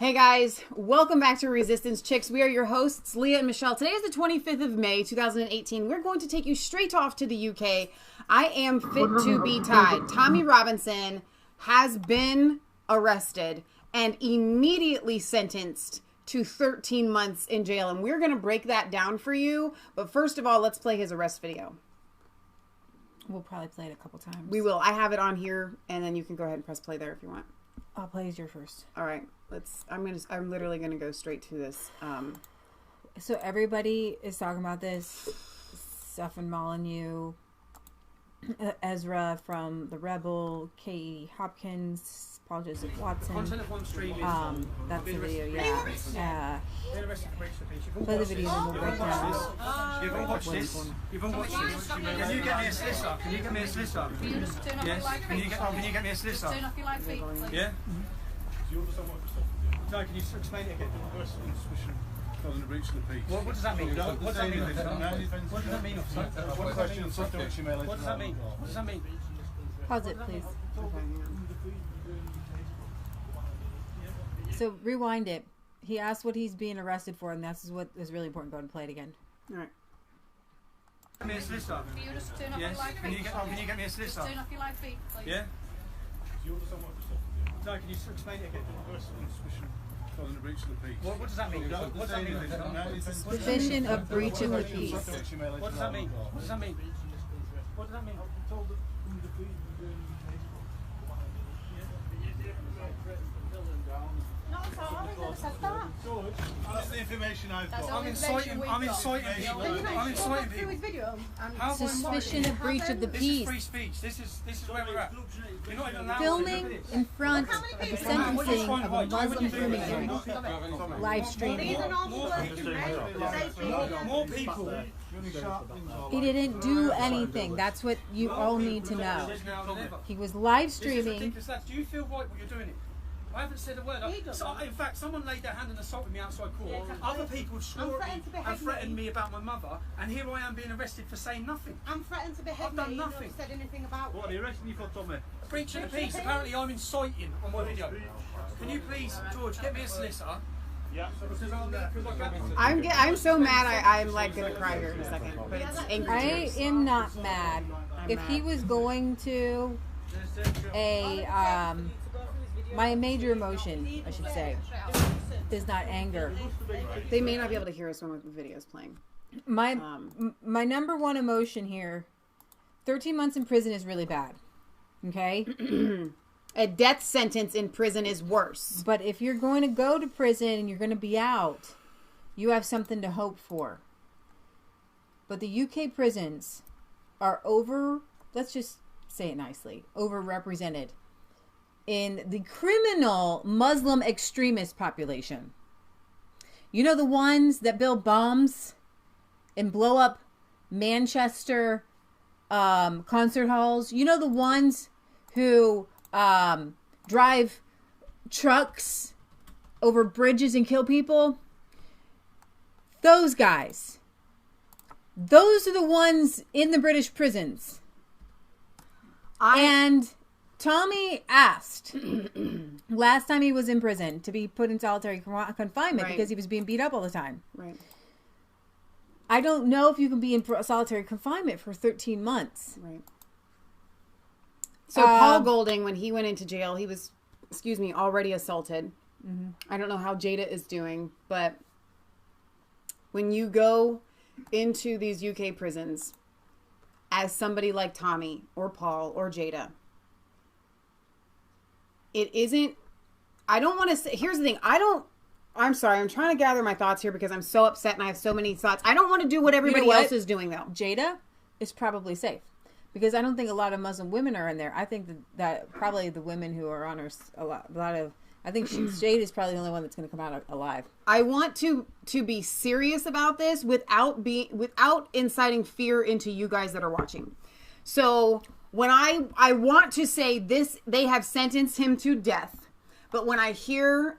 Hey guys, welcome back to Resistance Chicks. We are your hosts, Leah and Michelle. Today is the 25th of May, 2018. We're going to take you straight off to the UK. I am fit to be tied. Tommy Robinson has been arrested and immediately sentenced to 13 months in jail. And we're going to break that down for you. But first of all, let's play his arrest video. We'll probably play it a couple times. We will. I have it on here, and then you can go ahead and press play there if you want. I'll play as your first. All right. I'm literally gonna go straight to this. So everybody is talking about this. Stefan Molyneux, Ezra from The Rebel, Katie Hopkins, Paul Joseph Watson. That's the video. Yeah. Play the video and we'll break down. You haven't watched this. You haven't watched this. Can you get me a solicitor? Can you get me a solicitor? Yes. Can you get me a solicitor? Turn off your light feed, please. Yeah. No, can you explain it again? Causing a breach of the peace. What does that mean? What does that mean? What does that mean? What does that mean? What does that mean? Pause it, please. So rewind it. He asked what he's being arrested for, and that's what is really important. Go ahead and play it again. All right. Get me a solicitor. Can you just turn off Yes. your light feed? Can you get me a solicitor? Turn off your light feed, please. Yeah. No, can you explain it again? Causing a breach of the peace. What does that mean? What does that mean? Suspicion of breach of the peace. What does that mean? What does that mean? What does that mean? Not at all, I never said that. That's the information I've got. I'm inciting people. I'm inciting Through his people. video and How have I Suspicion of breach of the This is peace. free speech. This is where we're at. You're not even allowed Filming to do this. in front of the sentencing of a Muslim grooming hearing. Live streaming. More people. He didn't do anything. That's what you all need to know. He was live This is streaming. ridiculous, lads. Do you feel right what you're doing it? I haven't said a word. In fact, someone laid their hand and assaulted me outside court. Other people swore at me and threatened me about my mother, and here I am being arrested for saying nothing. I'm threatened to behead I've done me. nothing. You've not said anything about What are you arresting you for, Tommy? Breach of the peace. Apparently, I'm inciting on my video. Can you please, George, get me a solicitor? Yeah. I'm so mad. I'm like gonna cry here in a second. But it's angry I tears. am not mad. If he was going to my major emotion, I should say, is not anger. They may not be able to hear us when the video is playing. My number one emotion here, 13 months in prison is really bad. Okay? A death sentence in prison is worse. But if you're going to go to prison and you're going to be out, you have something to hope for. But the UK prisons are let's just say it nicely, overrepresented in the criminal Muslim extremist population. You know, the ones that build bombs and blow up Manchester concert halls? You know, the ones who drive trucks over bridges and kill people? Those guys. Those are the ones in the British prisons. And Tommy asked last time he was in prison to be put in solitary confinement because he was being beat up all the time. Right. I don't know if you can be in solitary confinement for 13 months. Right. So Paul Golding, when he went into jail, he was, already assaulted. Mm-hmm. I don't know how Jada is doing, but when you go into these UK prisons as somebody like Tommy or Paul or Jada, it isn't, I don't want to say, here's the thing, I'm sorry, I'm trying to gather my thoughts here because I'm so upset and I have so many thoughts. I don't want to do what everybody else is doing, though. Jada is probably safe because I don't think a lot of Muslim women are in there. I think that probably the women who are on her, I think Jada is probably the only one that's going to come out alive. I want to be serious about this without inciting fear into you guys that are watching. So when I want to say this, they have sentenced him to death. But when I hear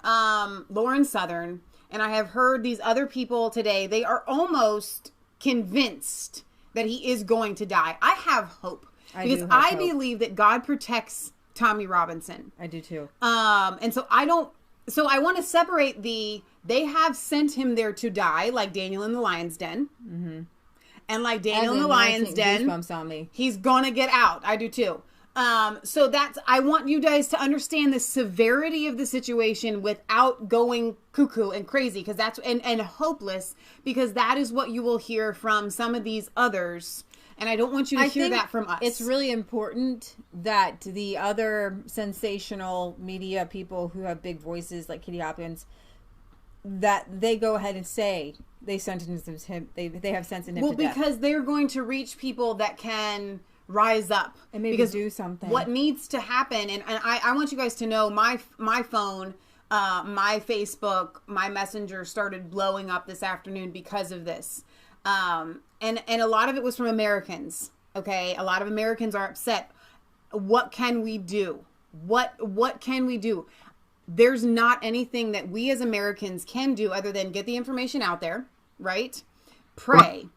Lauren Southern and I have heard these other people today, they are almost convinced that he is going to die. I have hope because I believe that God protects Tommy Robinson. I do too. And so I don't So I want to separate they have sent him there to die, like Daniel in the lion's den. Mm-hmm. And like Daniel in the lion's den, goosebumps on me. He's gonna get out. I do too. So I want you guys to understand the severity of the situation without going cuckoo and crazy, because that's, and hopeless, because that is what you will hear from some of these others. And I don't want you to hear that from us. It's really important that the other sensational media people who have big voices like Kitty Hopkins, that they go ahead and say they sentenced him. They have sentenced him to death. Because they're going to reach people that can rise up and maybe do something. What needs to happen, and I want you guys to know, my phone, my Facebook, my Messenger started blowing up this afternoon because of this. And a lot of it was from Americans. Okay, a lot of Americans are upset. What can we do? What can we do? There's not anything that we as Americans can do other than get the information out there, right? Pray.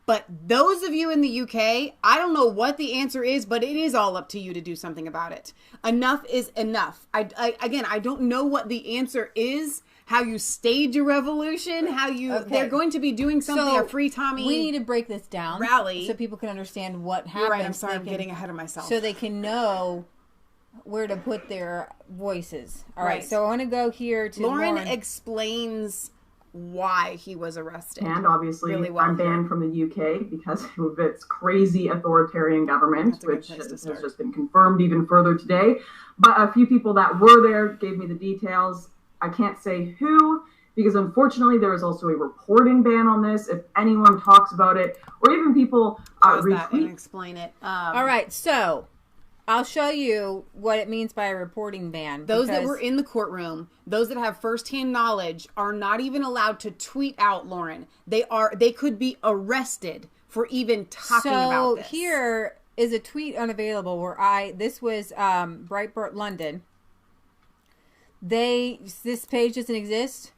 But those of you in the UK, I don't know what the answer is, but it is all up to you to do something about it. Enough is enough. I don't know what the answer is, how you stage a revolution, how you, they're going to be doing something, a Free Tommy. We need to break this down. Rally. So people can understand what happens. You're right, I'm sorry, I'm getting ahead of myself. So they can know where to put their voices. All right. So I want to go here to Lauren explains why he was arrested. And obviously, really well I'm banned from the UK because of its crazy authoritarian government, which has just been confirmed even further today. But a few people that were there gave me the details. I can't say who, because unfortunately there is also a reporting ban on this. If anyone talks about it, or even people retweet and explain it. All right, so I'll show you what it means by a reporting ban. Those that were in the courtroom, those that have firsthand knowledge, are not even allowed to tweet out, Lauren. They could be arrested for even talking about this. So here is a tweet unavailable where this was Breitbart London. This page doesn't exist.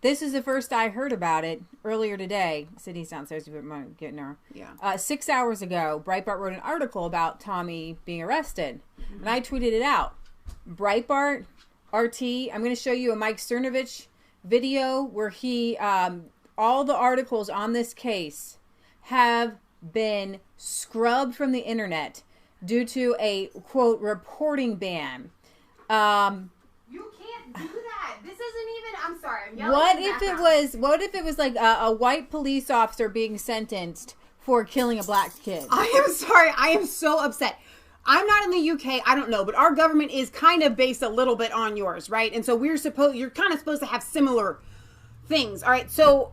This is the first I heard about it earlier today. City's downstairs, you might get her. Yeah. 6 hours ago, Breitbart wrote an article about Tommy being arrested. Mm-hmm. And I tweeted it out. Breitbart, RT, I'm going to show you a Mike Cernovich video where he, all the articles on this case have been scrubbed from the internet due to a, quote, reporting ban. You can't do that. This isn't even, I'm sorry, I'm yelling. What if it was like a white police officer being sentenced for killing a black kid? I am sorry. I am so upset. I'm not in the UK. I don't know, but our government is kind of based a little bit on yours, right? And so you're kind of supposed to have similar things. All right. So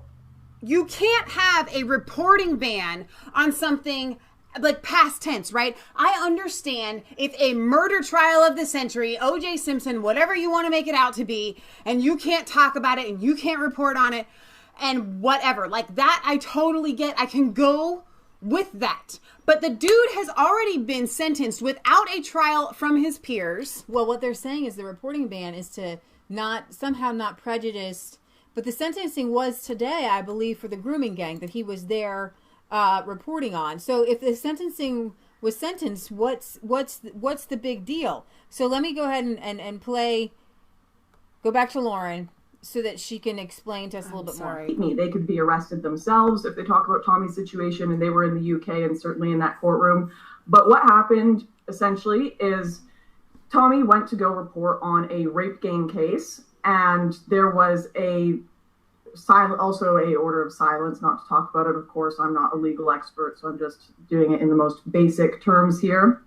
you can't have a reporting ban on something like past tense, right? I understand if a murder trial of the century, O.J. Simpson, whatever you want to make it out to be, and you can't talk about it and you can't report on it and whatever. Like that, I totally get. I can go with that. But the dude has already been sentenced without a trial from his peers. Well, what they're saying is the reporting ban is to somehow not prejudice. But the sentencing was today, I believe, for the grooming gang that he was there reporting on. So if the sentencing was sentenced, what's the big deal? So let me go ahead and go back to Lauren so that she can explain to us a little bit more. They could be arrested themselves if they talk about Tommy's situation, and they were in the UK and certainly in that courtroom. But what happened essentially is Tommy went to go report on a rape gang case, and there was also a order of silence not to talk about it. Of course, I'm not a legal expert, so I'm just doing it in the most basic terms here.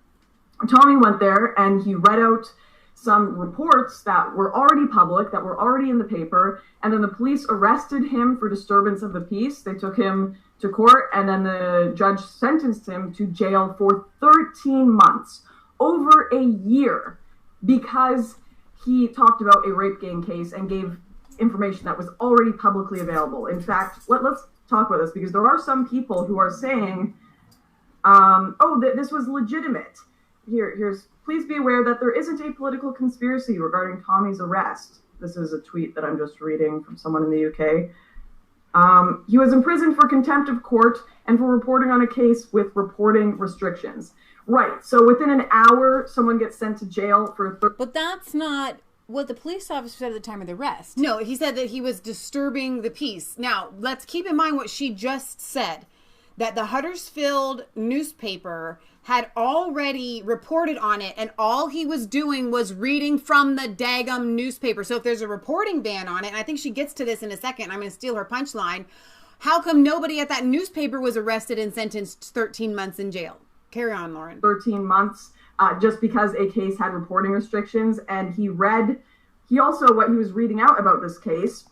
Tommy went there and he read out some reports that were already public, that were already in the paper, and then the police arrested him for disturbance of the peace. They took him to court, and then the judge sentenced him to jail for 13 months, over a year, because he talked about a rape gang case and gave information that was already publicly available. In fact, let's talk about this, because there are some people who are saying, this was legitimate. Please be aware that there isn't a political conspiracy regarding Tommy's arrest. This is a tweet that I'm just reading from someone in the UK. He was imprisoned for contempt of court and for reporting on a case with reporting restrictions. Right, so within an hour, someone gets sent to jail for... But that's not what the police officer said at the time of the arrest. No, he said that he was disturbing the peace. Now, let's keep in mind what she just said. That the Huddersfield newspaper had already reported on it, and all he was doing was reading from the daggum newspaper. So if there's a reporting ban on it, and I think she gets to this in a second, I'm going to steal her punchline. How come nobody at that newspaper was arrested and sentenced 13 months in jail? Carry on, Lauren. 13 months, just because a case had reporting restrictions, and he also, what he was reading out about this case.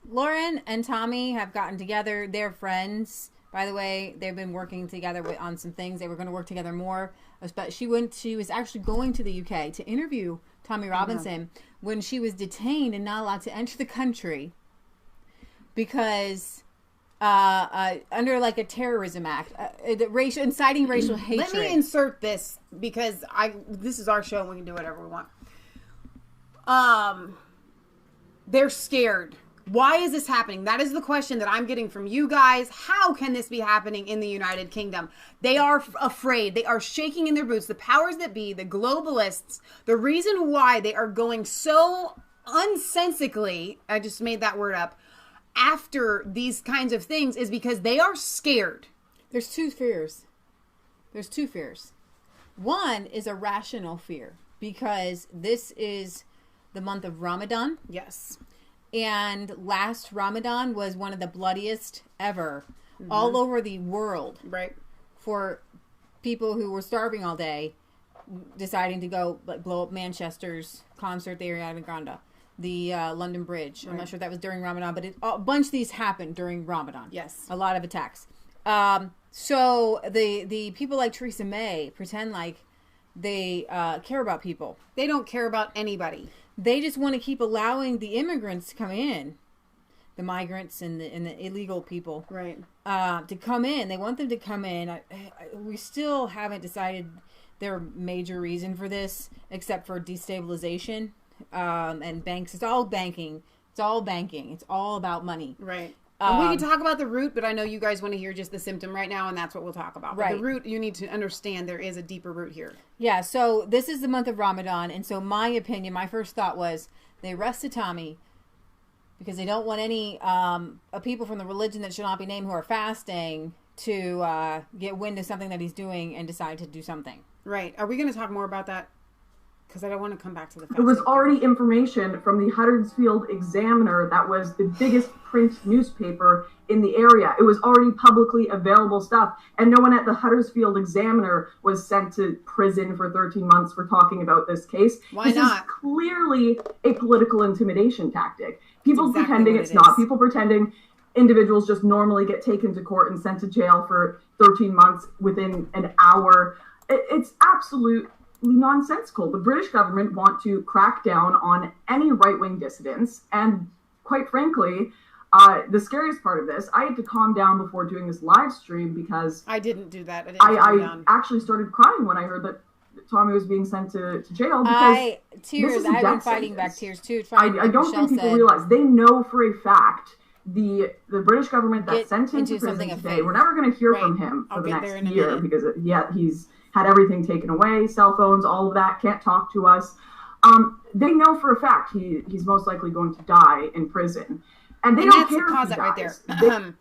Lauren and Tommy have gotten together. They're friends. By the way, they've been working together on some things. They were going to work together more. But she was actually going to the UK to interview Tommy Robinson when she was detained and not allowed to enter the country because under like a terrorism act, inciting racial hatred. Let me insert this because this is our show and we can do whatever we want. They're scared. Why is this happening? That is the question that I'm getting from you guys. How can this be happening in the United Kingdom? They are afraid. They are shaking in their boots. The powers that be, the globalists, the reason why they are going so unsensically, I just made that word up, after these kinds of things is because they are scared. There's two fears. One is a rational fear because this is the month of Ramadan. Yes. And last Ramadan was one of the bloodiest ever all over the world. Right. For people who were starving all day, deciding to go blow up Manchester's concert, the Ariana Grande, the London Bridge. I'm not sure if that was during Ramadan, but a bunch of these happened during Ramadan. Yes. A lot of attacks. So the people like Theresa May pretend like they care about people. They don't care about anybody. They just want to keep allowing the immigrants to come in, the migrants and the illegal people, right? To come in. They want them to come in. We still haven't decided their major reason for this, except for destabilization and banks. It's all banking. It's all about money, right? And we can talk about the root, but I know you guys want to hear just the symptom right now, and that's what we'll talk about. But the root, you need to understand there is a deeper root here. Yeah, so this is the month of Ramadan, and so my opinion, my first thought was they arrested Tommy because they don't want any people from the religion that should not be named who are fasting to get wind of something that he's doing and decide to do something. Right. Are we going to talk more about that? Because I don't want to come back to the fact. There was already information from the Huddersfield Examiner that was the biggest print newspaper in the area. It was already publicly available stuff. And no one at the Huddersfield Examiner was sent to prison for 13 months for talking about this case. Why not? This is clearly a political intimidation tactic. People pretending it's not. People pretending individuals just normally get taken to court and sent to jail for 13 months within an hour. It's absolute nonsensical. The British government want to crack down on any right-wing dissidents, and quite frankly, the scariest part of this, I had to calm down before doing this live stream because I didn't do that. I actually started crying when I heard that Tommy was being sent to jail because I've been fighting back tears too. I don't think people realize they know for a fact the British government that sent him to prison today. We're never going to hear from him for the next year because he's had everything taken away, cell phones, all of that, can't talk to us. They know for a fact he's most likely going to die in prison. And they don't care if he dies. Right there.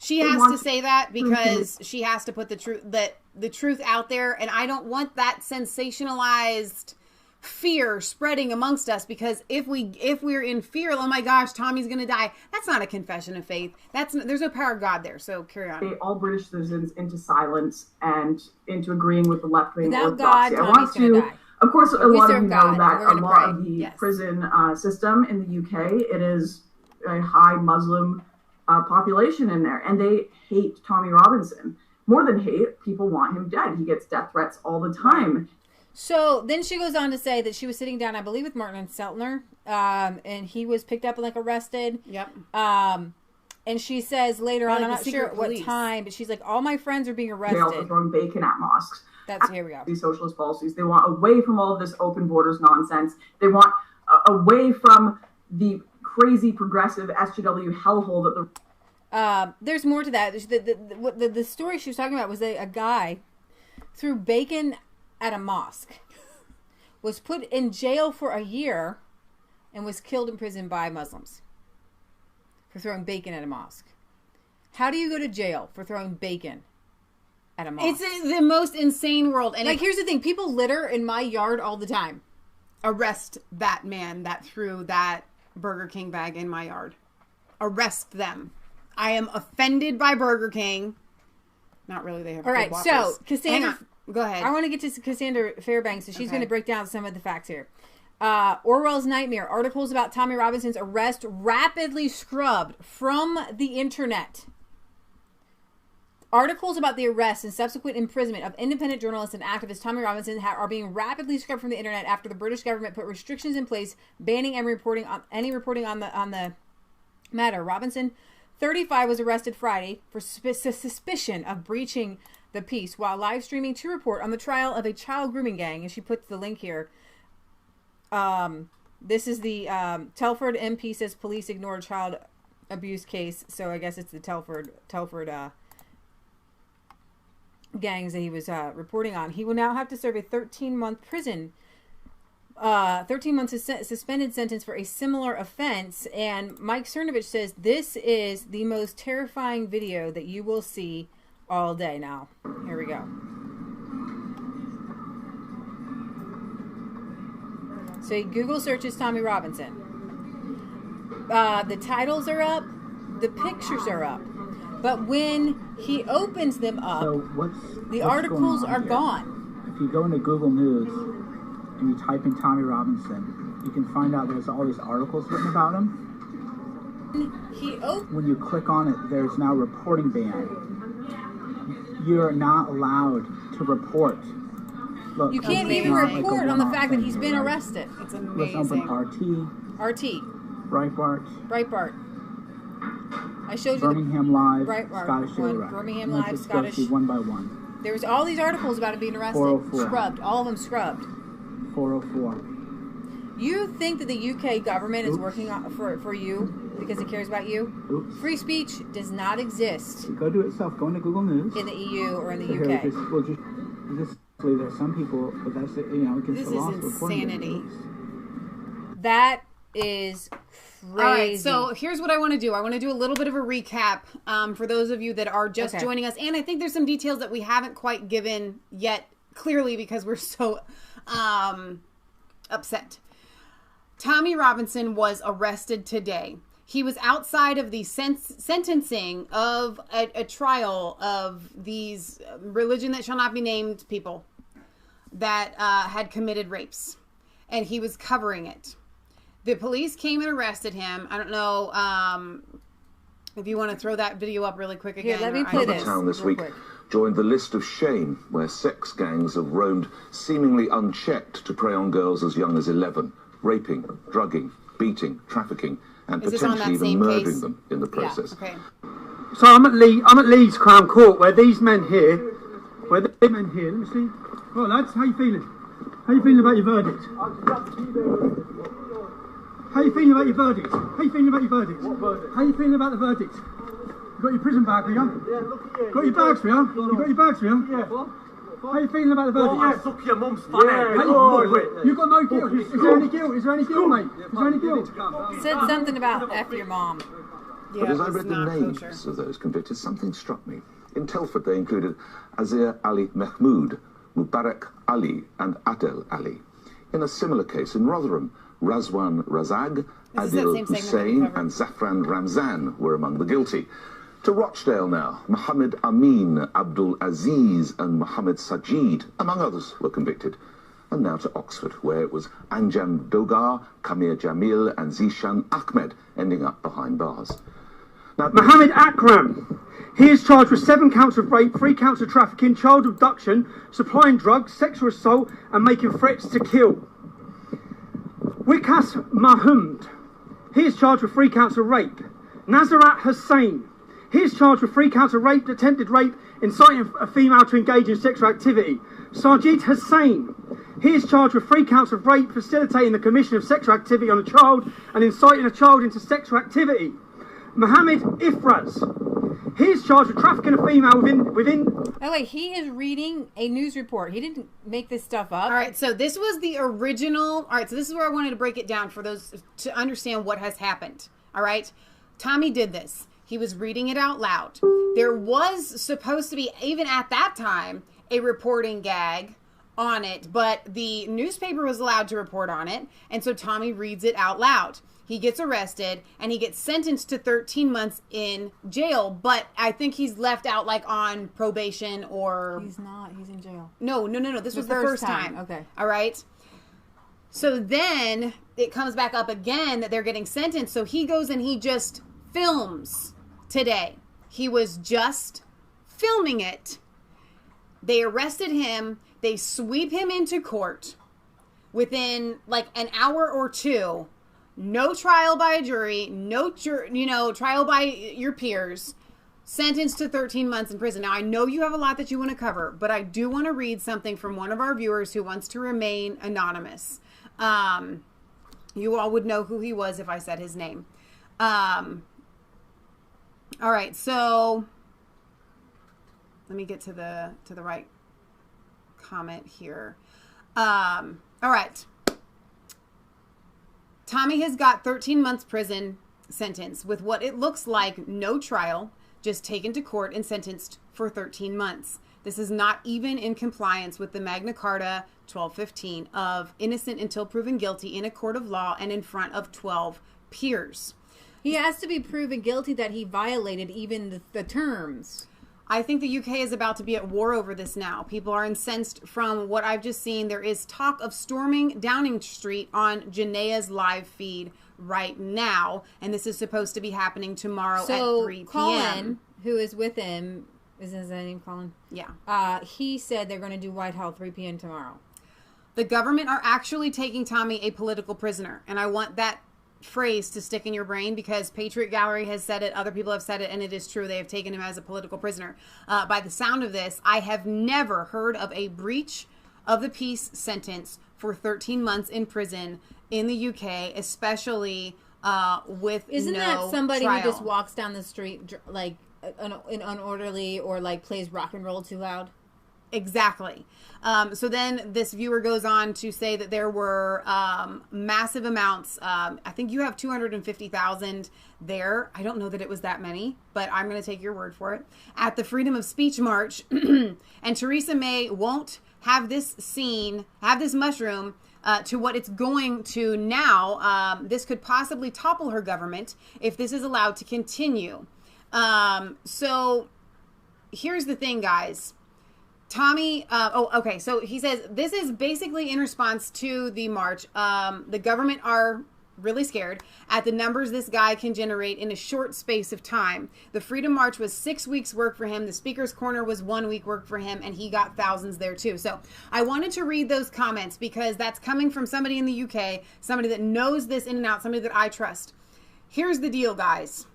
She has to say that because she has to put the truth out there, and I don't want that sensationalized fear spreading amongst us, because if we're in fear, oh my gosh, Tommy's gonna die, that's not a confession of faith. There's no power of God there. So carry on. All British citizens into silence and into agreeing with the left wing orthodoxy. I want to die. Of course, a lot of you know that a lot of the prison system in the UK, it is a high Muslim population in there, and they hate Tommy Robinson. More than hate, people want him dead. He gets death threats all the time. So then she goes on to say that she was sitting down, I believe, with Martin Seltner, and he was picked up and arrested. Yep. And she says later on, I'm not sure at what time, but she's like, all my friends are being arrested. They also throwing bacon at mosques. Here we go. These socialist policies. They want away from all of this open borders nonsense. They want away from the crazy progressive SJW hellhole that the... There's more to that. The story she was talking about was a guy threw bacon at a mosque, was put in jail for a year, and was killed in prison by Muslims for throwing bacon at a mosque. How do you go to jail for throwing bacon at a mosque? It's the most insane world. And like, here's the thing. People litter in my yard all the time. Arrest that man that threw that Burger King bag in my yard. Arrest them. I am offended by Burger King. Not really. They have all right. So Cassandra, go ahead. I want to get to Cassandra Fairbanks, so she's going to break down some of the facts here. Orwell's Nightmare. Articles about Tommy Robinson's arrest rapidly scrubbed from the internet. Articles about the arrest and subsequent imprisonment of independent journalist and activist Tommy Robinson are being rapidly scrubbed from the internet after the British government put restrictions in place banning any reporting on the matter. Robinson, 35, was arrested Friday for suspicion of breaching the peace while live streaming to report on the trial of a child grooming gang. And she puts the link here. This is the Telford MP says police ignored child abuse case. So I guess it's the Telford gangs that he was reporting on. He will now have to serve a 13-month prison, 13 months suspended sentence for a similar offense. And Mike Cernovich says this is the most terrifying video that you will see all day. Now, here we go. So he Google searches Tommy Robinson. The titles are up, the pictures are up. But when he opens them up, the articles are gone. If you go into Google News and you type in Tommy Robinson, you can find out there's all these articles written about him. When you click on it, there's now reporting ban. You're not allowed to report. Look, you can't even report on the fact that he's been arrested. It's amazing. Let's open RT. Breitbart. I showed you Birmingham Live, Breitbart. Scottish Daily Record. Birmingham Let's Live, just Scottish. Go through one by one. There was all these articles about him being arrested. 404. Scrubbed. All of them scrubbed. 404. You think that the UK government is working on, for you because it cares about you? Oops. Free speech does not exist. Go do it yourself. Go into Google News. In the EU or in the Here, UK. There's some people, but that's it. You know, this is insanity. That is crazy. All right, so here's what I want to do. I want to do a little bit of a recap for those of you that are just joining us. And I think there's some details that we haven't quite given yet clearly because we're so upset. Tommy Robinson was arrested today. He was outside of the sentencing of a trial of these religion that shall not be named people that had committed rapes. And he was covering it. The police came and arrested him. I don't know if you want to throw that video up really quick again. Here, let me play this. Town this week joined the list of shame where sex gangs have roamed seemingly unchecked to prey on girls as young as 11, raping, drugging, beating, trafficking, and potentially even murdering them in the process. Yeah, okay. So I'm at Leeds Crown Court where these men here, let me see. Well, lads, how you feeling? How you feeling about your verdict? How you feeling about your verdict? How you feeling about your verdict? What verdict? How you feeling about the verdict? You got your prison bag for you? Yeah, look at you. Got your bags for you? You got your bags for you? Yeah. What? How you feeling about the verdict? Oh, suck your mum's fanny. You got no guilt. Is there any guilt? Is there any guilt, mate? Is there any guilt? Said something about F your mom. Yeah, but as I read the names of those convicted, something struck me. In Telford, they included Azir Ali Mahmood, Mubarak Ali, and Adel Ali. In a similar case in Rotherham, Razwan Razag, Adil Hussein, and Zafran Ramzan were among the guilty. To Rochdale now, Mohammed Amin, Abdul Aziz, and Mohammed Sajid, among others, were convicted. And now to Oxford, where it was Anjam Dogar, Kamir Jamil, and Zishan Ahmed ending up behind bars. Now, Mohammed Akram, he is charged with 7 counts of rape, 3 counts of trafficking, child abduction, supplying drugs, sexual assault, and making threats to kill. Wikas Mahmoud, he is charged with 3 counts of rape. Nazarat Hussain, he is charged with 3 counts of rape, attempted rape, inciting a female to engage in sexual activity. Sajid Hussain, he is charged with 3 counts of rape, facilitating the commission of sexual activity on a child, and inciting a child into sexual activity. Mohammed Ifraz, He is charged with trafficking a female within. Oh wait, he is reading a news report. He didn't make this stuff up. All right, so this was the original. All right, so this is where I wanted to break it down for those to understand what has happened. All right, Tommy did this. He was reading it out loud. There was supposed to be, even at that time, a reporting gag on it, but the newspaper was allowed to report on it, and so Tommy reads it out loud. He gets arrested, and he gets sentenced to 13 months in jail, but I think he's left out, like, on probation or... He's not. He's in jail. No. This was the first time. Okay. All right? So then it comes back up again that they're getting sentenced, so he goes and he just films today. He was just filming it. They arrested him. They sweep him into court within, like, an hour or two. No trial by a jury, no trial by your peers, sentenced to 13 months in prison. Now, I know you have a lot that you want to cover, but I do want to read something from one of our viewers who wants to remain anonymous. You all would know who he was if I said his name. All right, so let me get to the right comment here. All right. Tommy has got 13 months prison sentence with what it looks like no trial, just taken to court and sentenced for 13 months. This is not even in compliance with the Magna Carta 1215 of innocent until proven guilty in a court of law and in front of 12 peers. He has to be proven guilty that he violated even the terms. I think the UK is about to be at war over this now. People are incensed from what I've just seen. There is talk of storming Downing Street on Janaea's live feed right now. And this is supposed to be happening tomorrow at 3 p.m. Colin, who is with him, is his name Colin? Yeah. He said they're going to do Whitehall 3 p.m. tomorrow. The government are actually taking Tommy a political prisoner. And I want that phrase to stick in your brain because Patriot Gallery has said it, other people have said it, and it is true. They have taken him as a political prisoner. By the sound of this, I have never heard of a breach of the peace sentence for 13 months in prison in the UK, especially with Isn't no that somebody trial. who just walks down the street like an unorderly or like plays rock and roll too loud? Exactly. So then this viewer goes on to say that there were massive amounts. I think you have 250,000 there. I don't know that it was that many, but I'm going to take your word for it. At the Freedom of Speech March. And Theresa May won't have this mushroom to what it's going to now. This could possibly topple her government if this is allowed to continue. So here's the thing, guys. Tommy, okay, so he says this is basically in response to the march. The government are really scared at the numbers this guy can generate in a short space of time. The Freedom March was 6 weeks work for him. The Speaker's Corner was 1 week work for him, and he got thousands there too. So I wanted to read those comments because that's coming from somebody in the UK, somebody that knows this in and out, somebody that I trust. Here's the deal, guys.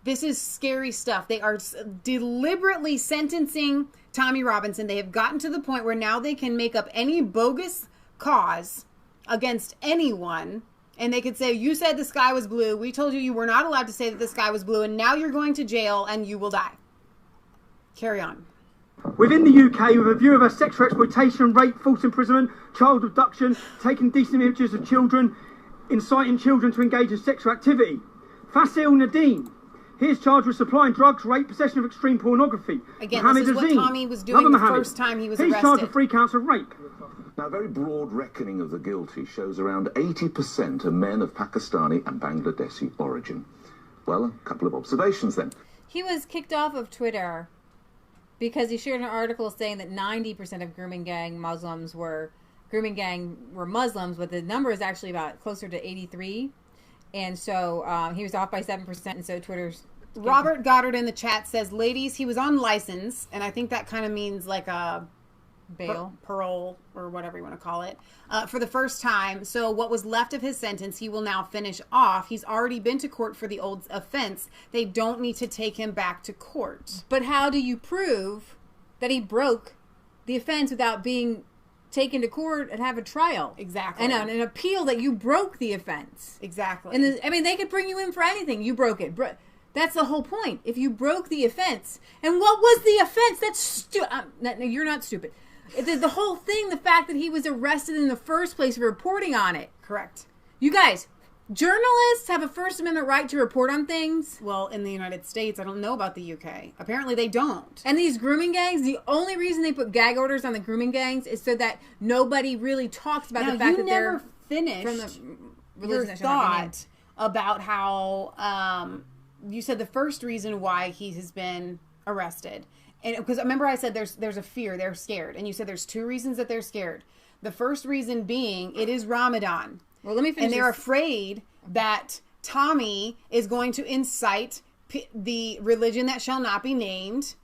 This is scary stuff. They are deliberately sentencing Tommy Robinson. They have gotten to the point where now they can make up any bogus cause against anyone. And they could say, you said the sky was blue. We told you you were not allowed to say that the sky was blue. And now you're going to jail and you will die. Carry on. Within the UK, with a view of her sexual exploitation, rape, false imprisonment, child abduction, taking decent images of children, inciting children to engage in sexual activity. Fasil Nadeem. He is charged with supplying drugs, rape, possession of extreme pornography. Again, Mohammed this is Azim, what Tommy was doing the first time he was arrested. He's charged with 3 counts of rape. Now, a very broad reckoning of the guilty shows around 80% are men of Pakistani and Bangladeshi origin. Well, a couple of observations then. He was kicked off of Twitter because he shared an article saying that 90% of grooming gang Muslims were Muslims, but the number is actually about closer to 83. And so he was off by 7%, and so Twitter's... Robert Goddard in the chat says, ladies, he was on license, and I think that kind of means like a... bail, parole, or whatever you want to call it, for the first time. So what was left of his sentence, he will now finish off. He's already been to court for the old offense. They don't need to take him back to court. But how do you prove that he broke the offense without being taken to court and have a trial? Exactly. And an appeal that you broke the offense. Exactly. And they could bring you in for anything. You broke it. That's the whole point. If you broke the offense, and what was the offense? That's stupid. You're not stupid. The whole thing, the fact that he was arrested in the first place for reporting on it. Correct. You guys, journalists have a First Amendment right to report on things. Well, in the United States, I don't know about the UK. Apparently they don't. And these grooming gangs, the only reason they put gag orders on the grooming gangs is so that nobody really talks about the fact that they're finished from the your religion that shall not be named. thought about how you said the first reason why he has been arrested. And because remember I said there's a fear, they're scared. And you said there's two reasons that they're scared. The first reason being it is Ramadan. Well, let me finish. And they're afraid that Tommy is going to incite the religion that shall not be named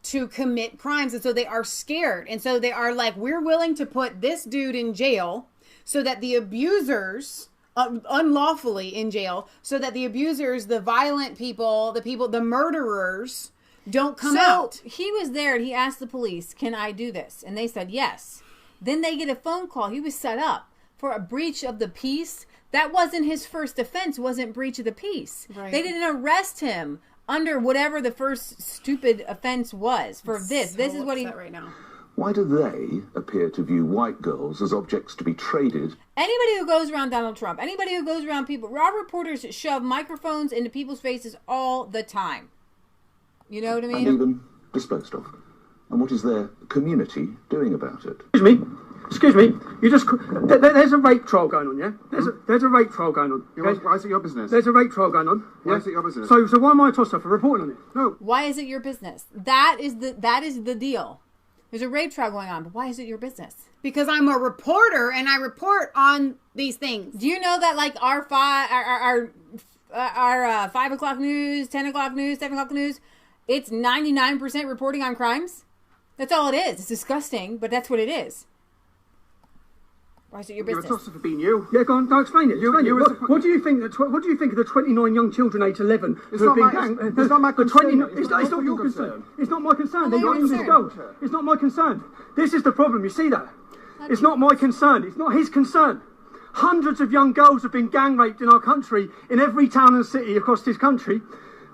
to commit crimes. And so they are scared. And so they are like, we're willing to put this dude in jail so that the abusers, unlawfully in jail, so that the abusers, the violent people, the murderers don't come out. He was there and he asked the police, can I do this? And they said yes. Then they get a phone call. He was set up for a breach of the peace. That wasn't his first offense, wasn't breach of the peace. Right. They didn't arrest him under whatever the first stupid offense was for this. So this is what he right now. Why do they appear to view white girls as objects to be traded? Anybody who goes around Donald Trump, anybody who goes around people, our reporters shove microphones into people's faces all the time. You know what I mean? And even disposed of. And what is their community doing about it? Excuse me. You just there's a rape trial going on, yeah? There's a rape trial going on. Okay? Why is it your business? There's a rape trial going on. Why is it your business? So why am I tossed up for reporting on it? No. Why is it your business? That is the deal. There's a rape trial going on, but why is it your business? Because I'm a reporter and I report on these things. Do you know that like our 5 o'clock news, 10 o'clock news, 7 o'clock news, it's 99% reporting on crimes? That's all it is. It's disgusting, but that's what it is. Why is it your business? You're a tosser for being you. Yeah, go on. No, explain it. What do you think? What do you think of the 29 young children aged 11 who have been ganged? It's not my concern. It's not your concern. It's not my concern. They're your young concern. girls. It's not my concern. This is the problem. You see that? It's not my concern. It's not his concern. Hundreds of young girls have been gang raped in our country, in every town and city across this country.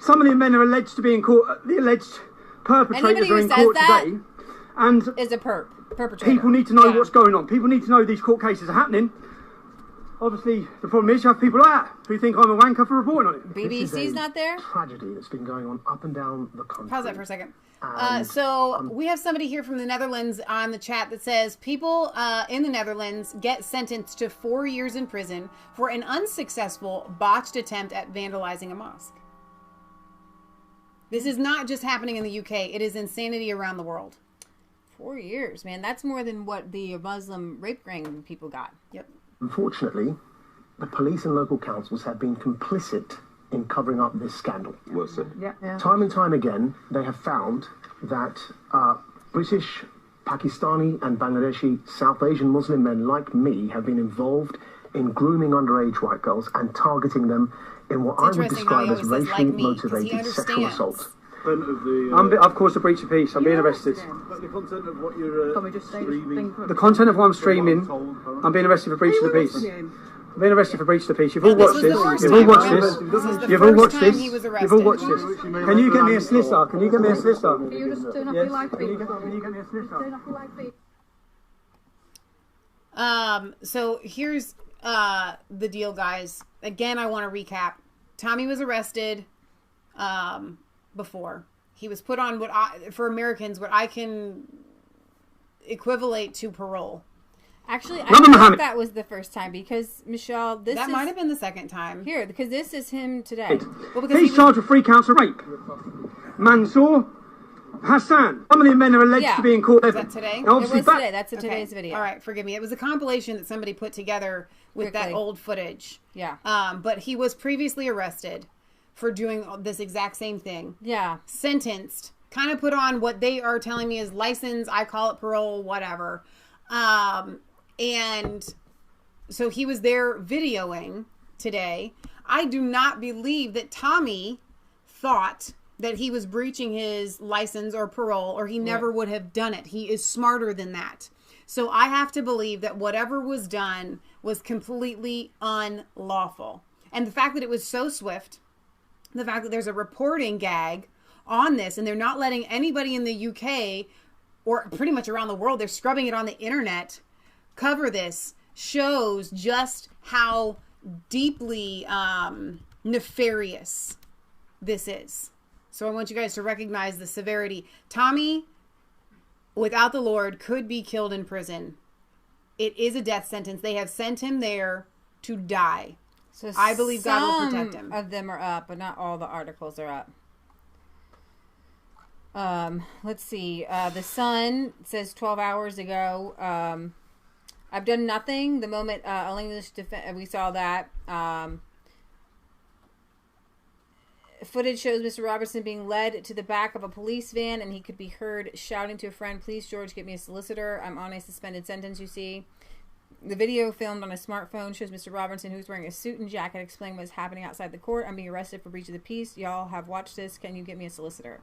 Some of the men are alleged to be in court. The alleged perpetrators are in court today. And is a perpetrator. People need to know what's going on. People need to know these court cases are happening. Obviously, the problem is you have people like that who think I'm a wanker for reporting on it. BBC's not there? Tragedy that's been going on up and down the country. Pause that for a second. So we have somebody here from the Netherlands on the chat that says people in the Netherlands get sentenced to 4 years in prison for an unsuccessful botched attempt at vandalizing a mosque. This is not just happening in the UK. It is insanity around the world. 4 years, man. That's more than what the Muslim rape gang people got. Yep. Unfortunately, the police and local councils have been complicit in covering up this scandal. Was it? Yeah. Time and time again, they have found that British, Pakistani and Bangladeshi South Asian Muslim men like me have been involved in grooming underage white girls and targeting them in what I would describe as racially motivated sexual assault. I've caused a breach of peace. I'm being arrested. But the content of what you're streaming. The content of what I'm streaming, I'm being arrested for breach of the peace. I'm being arrested for breach of the peace. You've all watched this. You've all watched this. You've all watched this. You've all watched this. Can you get me a solicitor? Can you get me a solicitor? Can you just turn off your live feed? Can you get me a solicitor? Turn off your live feed. So here's the deal, guys. Again, I want to recap. Tommy was arrested before. He was put on for Americans, what I can equivalent to parole. Actually, I think that was the first time because, Michelle, that might have been the second time. Here, because this is him today. Well, he's charged with 3 counts of rape. Mansour, Hassan. Some of the men are alleged to be in court. Is that today? It was today. That's today's video. All right, forgive me. It was a compilation that somebody put together with that old footage. Yeah. But he was previously arrested for doing this exact same thing. Yeah. Sentenced. Kind of put on what they are telling me is license. I call it parole, whatever. And so he was there videoing today. I do not believe that Tommy thought that he was breaching his license or parole, or he never would have done it. He is smarter than that. So I have to believe that whatever was done was completely unlawful. And the fact that it was so swift, the fact that there's a reporting gag on this, and they're not letting anybody in the UK or pretty much around the world, they're scrubbing it on the internet, cover this, shows just how deeply nefarious this is. So I want you guys to recognize the severity. Tommy, without the Lord, could be killed in prison. It is a death sentence. They have sent him there to die. So I believe God will protect him. Some of them are up, but not all the articles are up. Let's see. The Sun says 12 hours ago, I've done nothing. The moment only English we saw that. Footage shows Mr. Robertson being led to the back of a police van, and he could be heard shouting to a friend, "Please, George, get me a solicitor. I'm on a suspended sentence, you see." The video filmed on a smartphone shows Mr. Robertson, who's wearing a suit and jacket, explaining what's happening outside the court. "I'm being arrested for breach of the peace. Y'all have watched this. Can you get me a solicitor?"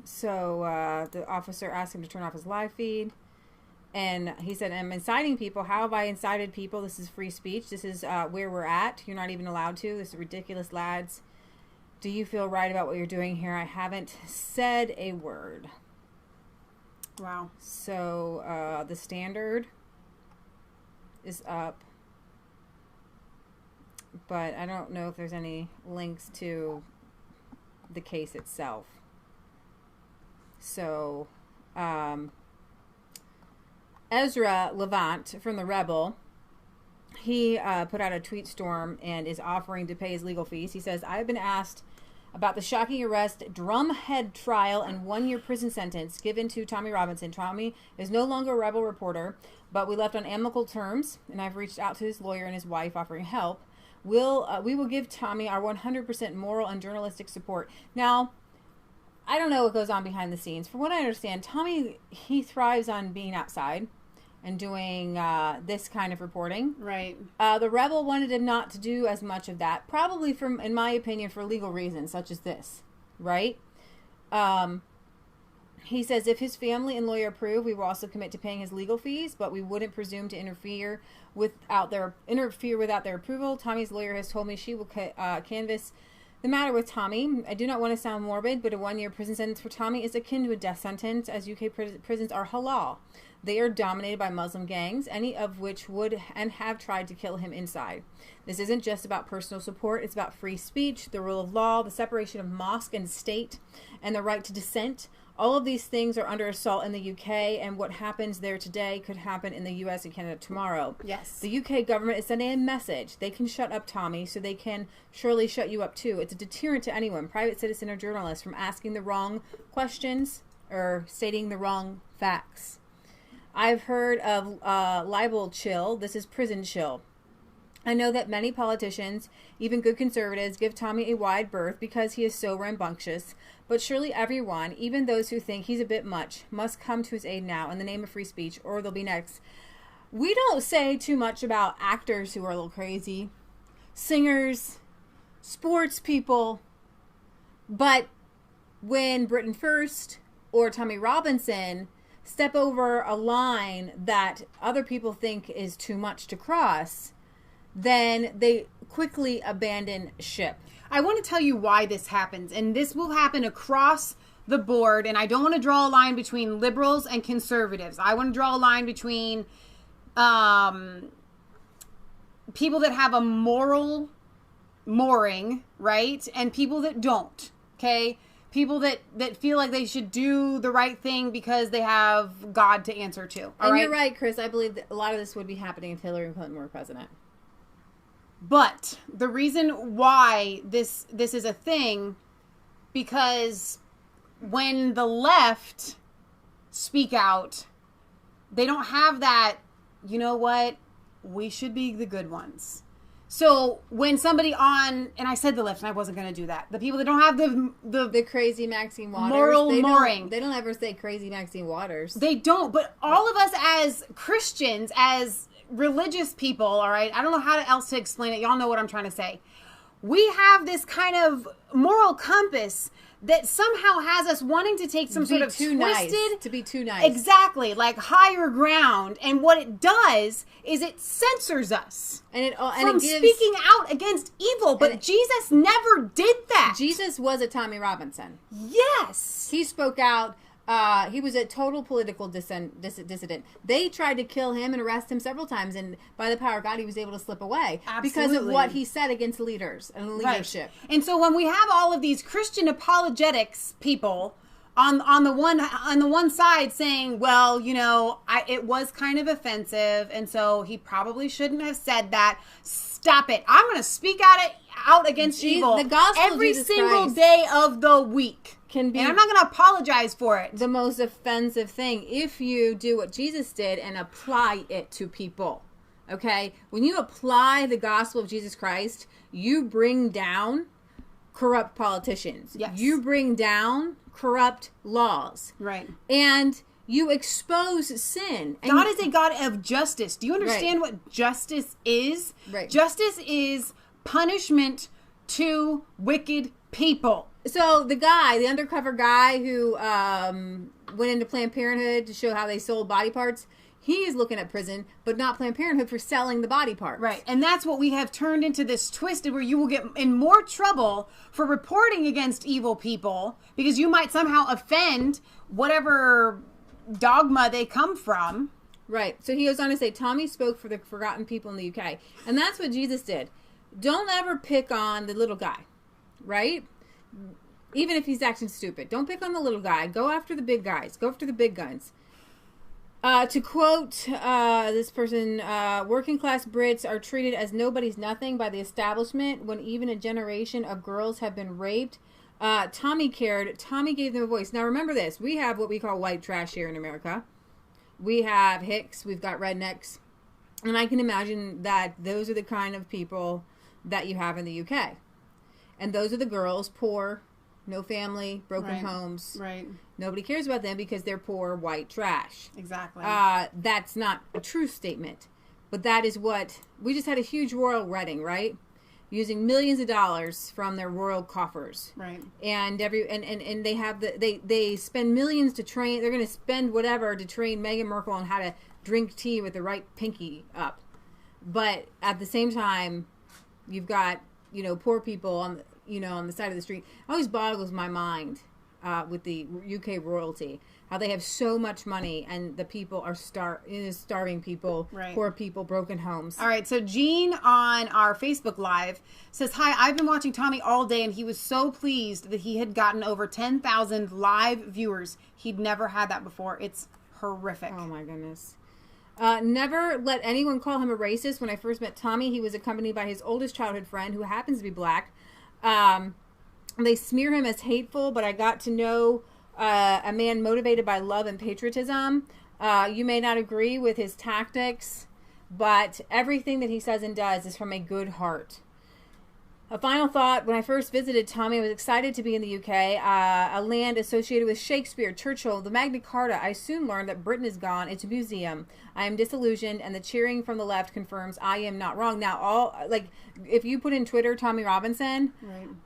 So the officer asked him to turn off his live feed. And he said, "I'm inciting people. How have I incited people? This is free speech. This is where we're at. You're not even allowed to. This is ridiculous, lads. Do you feel right about what you're doing here?" I haven't said a word. Wow. So the Standard is up. But I don't know if there's any links to the case itself. So, Ezra Levant from The Rebel, he put out a tweet storm and is offering to pay his legal fees. He says, "I have been asked about the shocking arrest, drumhead trial, and 1-year prison sentence given to Tommy Robinson. Tommy is no longer a Rebel reporter, but we left on amicable terms, and I've reached out to his lawyer and his wife offering help. We will give Tommy our 100% moral and journalistic support." Now, I don't know what goes on behind the scenes. From what I understand, Tommy, he thrives on being outside and doing this kind of reporting. Right. The Rebel wanted him not to do as much of that, probably from, in my opinion, for legal reasons, such as this, right? He says if his family and lawyer approve, we will also commit to paying his legal fees, but we wouldn't presume to interfere without their approval. Tommy's lawyer has told me she will canvass the matter with Tommy. I do not want to sound morbid, but a 1-year prison sentence for Tommy is akin to a death sentence, as UK prisons are halal. They are dominated by Muslim gangs, any of which would and have tried to kill him inside. This isn't just about personal support. It's about free speech, the rule of law, the separation of mosque and state, and the right to dissent. All of these things are under assault in the UK, and what happens there today could happen in the US and Canada tomorrow. Yes. The UK government is sending a message. They can shut up Tommy, so they can surely shut you up too. It's a deterrent to anyone, private citizen or journalist, from asking the wrong questions or stating the wrong facts. I've heard of libel chill. This is prison chill. I know that many politicians, even good conservatives, give Tommy a wide berth because he is so rambunctious. But surely everyone, even those who think he's a bit much, must come to his aid now in the name of free speech, or they'll be next. We don't say too much about actors who are a little crazy, singers, sports people, but when Britain First or Tommy Robinson step over a line that other people think is too much to cross, then they quickly abandon ship. I want to tell you why this happens, and this will happen across the board, and I don't want to draw a line between liberals and conservatives. I want to draw a line between people that have a moral mooring, right, and people that don't, okay? People that feel like they should do the right thing because they have God to answer to. And you're right, Chris. I believe that a lot of this would be happening if Hillary Clinton were president. But the reason why this is a thing, because when the left speak out, they don't have that, you know what, we should be the good ones. So when somebody on, and I said the left, and I wasn't going to do that. The people that don't have the crazy Maxine Waters, moral mooring. They don't ever say crazy Maxine Waters. They don't. But all of us as Christians, as religious people, all right, I don't know how else to explain it. Y'all know what I'm trying to say. We have this kind of moral compass that somehow has us wanting to take some sort of too twisted... nice. To be too nice. Exactly, like higher ground. And what it does is it censors us from speaking out against evil. But Jesus never did that. Jesus was a Tommy Robinson. Yes. He spoke out. He was a total political dissident. They tried to kill him and arrest him several times, and by the power of God, he was able to slip away because of what he said against leaders and leadership. Right. And so when we have all of these Christian apologetics people on the one side saying, well, you know, it was kind of offensive, and so he probably shouldn't have said that. Stop it! I'm going to speak out against evil the gospel every single day of the week. And I'm not going to apologize for it. The most offensive thing if you do what Jesus did and apply it to people. Okay? When you apply the gospel of Jesus Christ, you bring down corrupt politicians. Yes. You bring down corrupt laws. Right. And you expose sin. And God is a God of justice. Do you understand what justice is? Right. Justice is punishment to wicked people. So the undercover guy who went into Planned Parenthood to show how they sold body parts, he is looking at prison, but not Planned Parenthood for selling the body parts. Right. And that's what we have turned into this twisted where you will get in more trouble for reporting against evil people because you might somehow offend whatever dogma they come from. Right. So he goes on to say, Tommy spoke for the forgotten people in the UK. And that's what Jesus did. Don't ever pick on the little guy. Right? Even if he's acting stupid. Don't pick on the little guy. Go after the big guys. Go after the big guns. To quote this person, working class Brits are treated as nobody's nothing by the establishment when even a generation of girls have been raped. Tommy cared. Tommy gave them a voice. Now remember this. We have what we call white trash here in America. We have hicks. We've got rednecks. And I can imagine that those are the kind of people that you have in the UK. And those are the girls, poor, no family, broken homes. Right. Nobody cares about them because they're poor, white trash. Exactly. That's not a true statement. But that is what... We just had a huge royal wedding, right? Using millions of dollars from their royal coffers. Right. And and they have they spend millions to train... They're going to spend whatever to train Meghan Markle on how to drink tea with the right pinky up. But at the same time, you've got... poor people on the side of the street. It always boggles my mind with the UK royalty, how they have so much money and the people are starving people, poor people, broken homes. All right, so Jean on our Facebook Live says, hi, I've been watching Tommy all day and he was so pleased that he had gotten over 10,000 live viewers. He'd never had that before. It's horrific. Oh my goodness. Never let anyone call him a racist. When I first met Tommy, he was accompanied by his oldest childhood friend who happens to be black. They smear him as hateful, but I got to know a man motivated by love and patriotism. You may not agree with his tactics, but everything that he says and does is from a good heart. A final thought, when I first visited Tommy, I was excited to be in the UK, a land associated with Shakespeare, Churchill, the Magna Carta. I soon learned that Britain is gone. It's a museum. I am disillusioned, and the cheering from the left confirms I am not wrong. Now, if you put in Twitter, Tommy Robinson,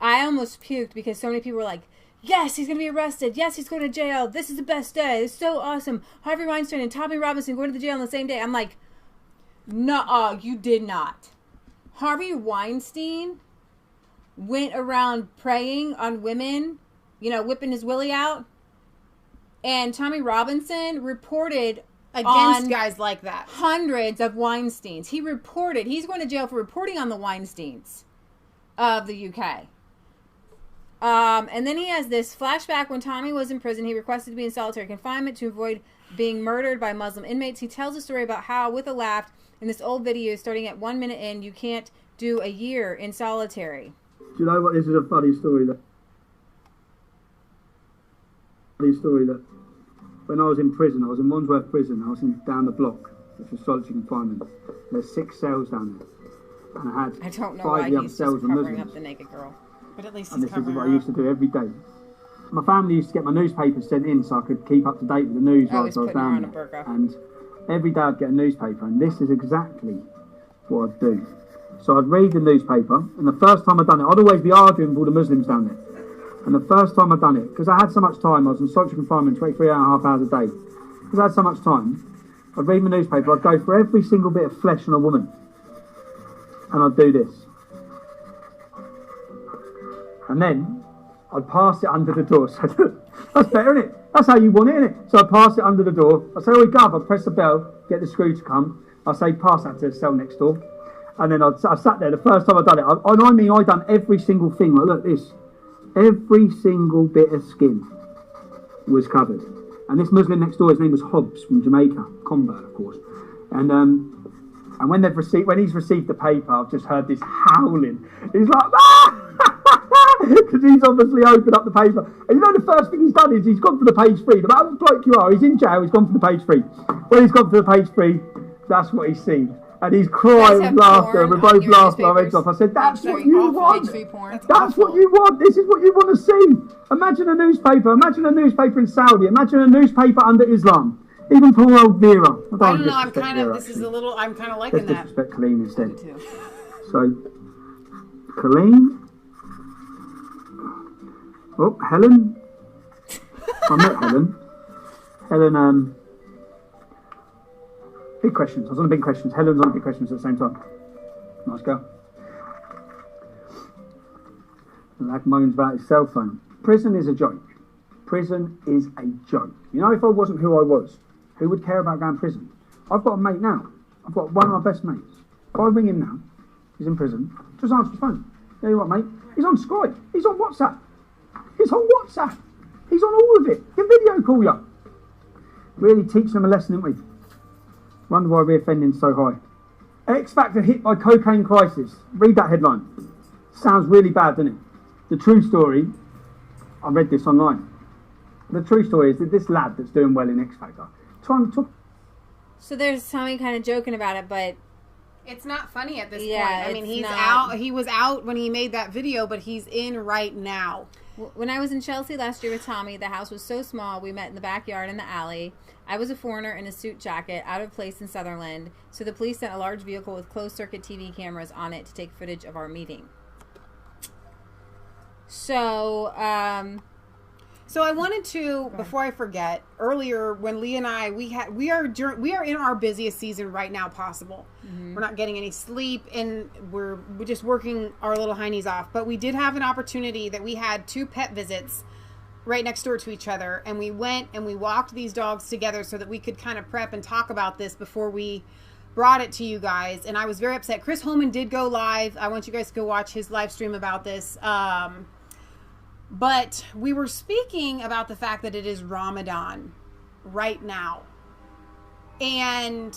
I almost puked because so many people were like, yes, he's going to be arrested. Yes, he's going to jail. This is the best day. It's so awesome. Harvey Weinstein and Tommy Robinson going to the jail on the same day. I'm like, nuh-uh, you did not. Harvey Weinstein went around preying on women, whipping his willy out. And Tommy Robinson reported against guys like that. Hundreds of Weinsteins. He's going to jail for reporting on the Weinsteins of the UK. And then he has this flashback when Tommy was in prison. He requested to be in solitary confinement to avoid being murdered by Muslim inmates. He tells a story about how, with a laugh, in this old video, starting at 1 minute in, you can't do a year in solitary. Do you know what? This is a funny story that when I was in prison, I was in Wandsworth prison. I was down the block, which was solitary confinement. There's 6 cells down there, and I don't know why he's just covering up the naked girl, but at least he's covering her up. This is what I used to do every day. My family used to get my newspapers sent in so I could keep up to date with the news while I was down there. And every day I'd get a newspaper, and this is exactly what I'd do. So I'd read the newspaper, and the first time I'd done it, I'd always be arguing with all the Muslims down there. And the first time I'd done it, because I had so much time, I was in solitary confinement 23.5 hours a day. Because I had so much time, I'd read my newspaper, I'd go for every single bit of flesh on a woman. And I'd do this. And then I'd pass it under the door. So that's better, isn't it? That's how you want it, isn't it? So I'd pass it under the door. I'd say, oh, Gov, I'd press the bell, get the screw to come. I'd say, pass that to the cell next door. And then I sat there, the first time I'd done it, I'd done every single thing. Like, look, this. Every single bit of skin was covered. And this Muslim next door, his name was Hobbs from Jamaica, convert, of course. And when he's received the paper, I've just heard this howling. He's like, ah! Because he's obviously opened up the paper. And you know the first thing he's done is he's gone for the page 3. No matter what bloke you are, he's in jail, he's gone for the page 3. When he's gone for the page 3, that's what he's seen. And he's crying with laughter, and we both laughed our heads off. I said, that's what you want. That's what you want. This is what you want to see. Imagine a newspaper. Imagine a newspaper in Saudi. Imagine a newspaper under Islam. Even poor old Vera. I don't know, I'm kind of liking that. Let's disrespect Colleen instead. So, Colleen. Oh, Helen. I met Helen. Helen, big questions. I was on the big questions. Helen's on the big questions at the same time. Nice girl. Lag moans about his cell phone. Prison is a joke. Prison is a joke. You know, if I wasn't who I was, who would care about going to prison? I've got a mate now. I've got one of my best mates. If I ring him now, he's in prison, just answer his phone. You know what, mate? He's on Skype. He's on WhatsApp. He's on WhatsApp. He's on all of it. He'll video call you. Really teach them a lesson, didn't we? Wonder why reoffending's so high. X Factor hit by cocaine crisis. Read that headline. Sounds really bad, doesn't it? The true story, I read this online. The true story is that this lad that's doing well in X Factor, trying to talk. So there's Tommy kind of joking about it, but it's not funny at this point. I mean, he's out. He was out when he made that video, but he's in right now. When I was in Chelsea last year with Tommy, the house was so small, we met in the backyard in the alley. I was a foreigner in a suit jacket, out of place in Sutherland, so the police sent a large vehicle with closed-circuit TV cameras on it to take footage of our meeting. So I wanted to, before I forget, earlier when Lee and I, we are in our busiest season right now possible. Mm-hmm. We're not getting any sleep, and we're just working our little heinies off. But we did have an opportunity that we had 2 pet visits right next door to each other, and we went and we walked these dogs together so that we could kind of prep and talk about this before we brought it to you guys. And I was very upset. Chris Holman did go live. I want you guys to go watch his live stream about this. But we were speaking about the fact that it is Ramadan right now. And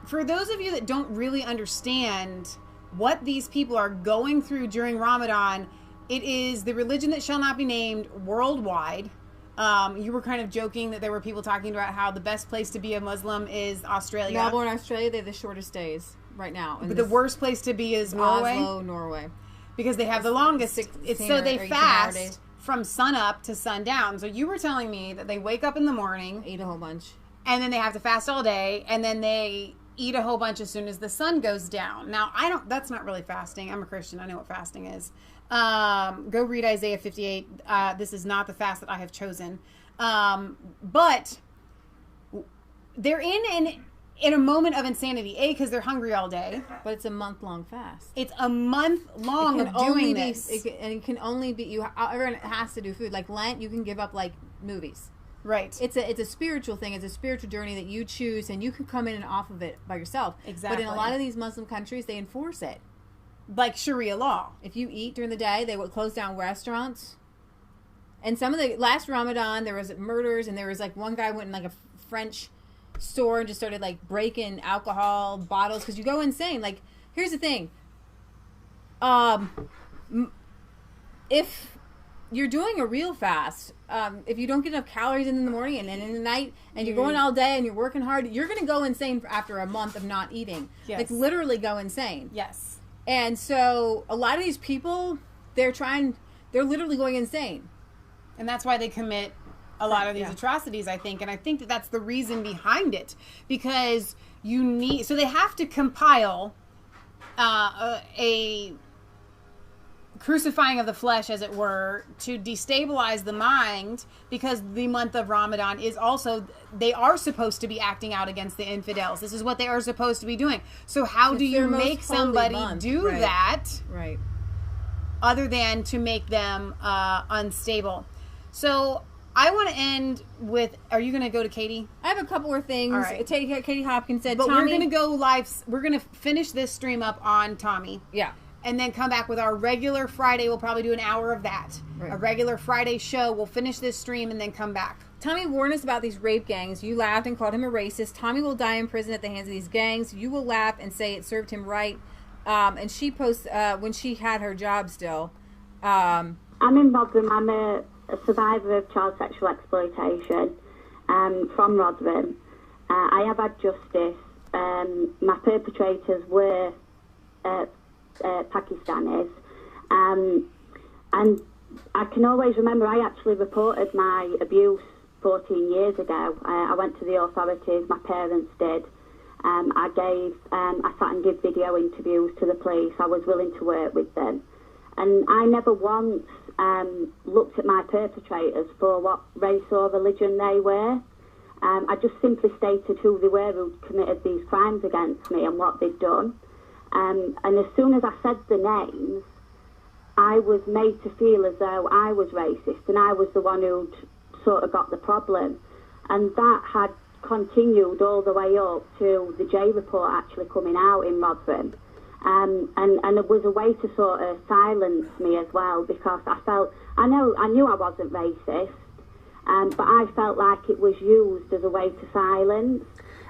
for those of you that don't really understand what these people are going through during Ramadan, it is the religion that shall not be named worldwide. You were kind of joking that there were people talking about how the best place to be a Muslim is Australia. Melbourne, Australia, they have the shortest days right now. But the worst place to be is Norway? Oslo, Norway. Because they have the longest. It's so they fast from sun up to sundown. So you were telling me that they wake up in the morning, eat a whole bunch, and then they have to fast all day, and then they eat a whole bunch as soon as the sun goes down. Now that's not really fasting. I'm a Christian. I know what fasting is. Go read Isaiah 58. This is not the fast that I have chosen. But they're in a moment of insanity. A, because they're hungry all day. But it's a month-long fast. It's a month long of doing this. It can only be, everyone has to do food. Like Lent, you can give up like movies. Right. It's a spiritual thing. It's a spiritual journey that you choose, and you can come in and off of it by yourself. Exactly. But in a lot of these Muslim countries, they enforce it. Like Sharia law. If you eat during the day, they would close down restaurants. And some of the last Ramadan, there was murders, and there was like one guy went in like a French store and just started like breaking alcohol bottles because you go insane. Like, here's the thing. If you're doing a real fast, if you don't get enough calories in the morning and then in the night, and you're going all day and you're working hard, you're going to go insane after a month of not eating. Yes. Like, literally go insane. Yes. And so a lot of these people, they're literally going insane. And that's why they commit a lot of these atrocities, I think. And I think that that's the reason behind it. Because so they have to compile a crucifying of the flesh, as it were, to destabilize the mind, because the month of Ramadan is also, they are supposed to be acting out against the infidels. This is what they are supposed to be doing. So how do you make somebody do that? Right. Other than to make them unstable. So I want to end with, are you going to go to Katie? I have a couple more things. All right. Katie Hopkins said, but Tommy, we're going to go live. We're going to finish this stream up on Tommy. Yeah. And then come back with our regular Friday. We'll probably do an hour of that. Right. A regular Friday show. We'll finish this stream and then come back. Tommy warned us about these rape gangs. You laughed and called him a racist. Tommy will die in prison at the hands of these gangs. You will laugh and say it served him right. And she posts, when she had her job still. I'm in Rotherham. I'm a survivor of child sexual exploitation from Rotherham. I have had justice. My perpetrators were Pakistanis. And I can always remember I actually reported my abuse 14 years ago. I went to the authorities, my parents did. I sat and did video interviews to the police. I was willing to work with them. And I never once looked at my perpetrators for what race or religion they were. I just simply stated who they were who committed these crimes against me and what they'd done. And as soon as I said the names, I was made to feel as though I was racist and I was the one who'd sort of got the problem. And that had continued all the way up to the J report actually coming out in Rotherham. And it was a way to sort of silence me as well, because I knew I wasn't racist, but I felt like it was used as a way to silence.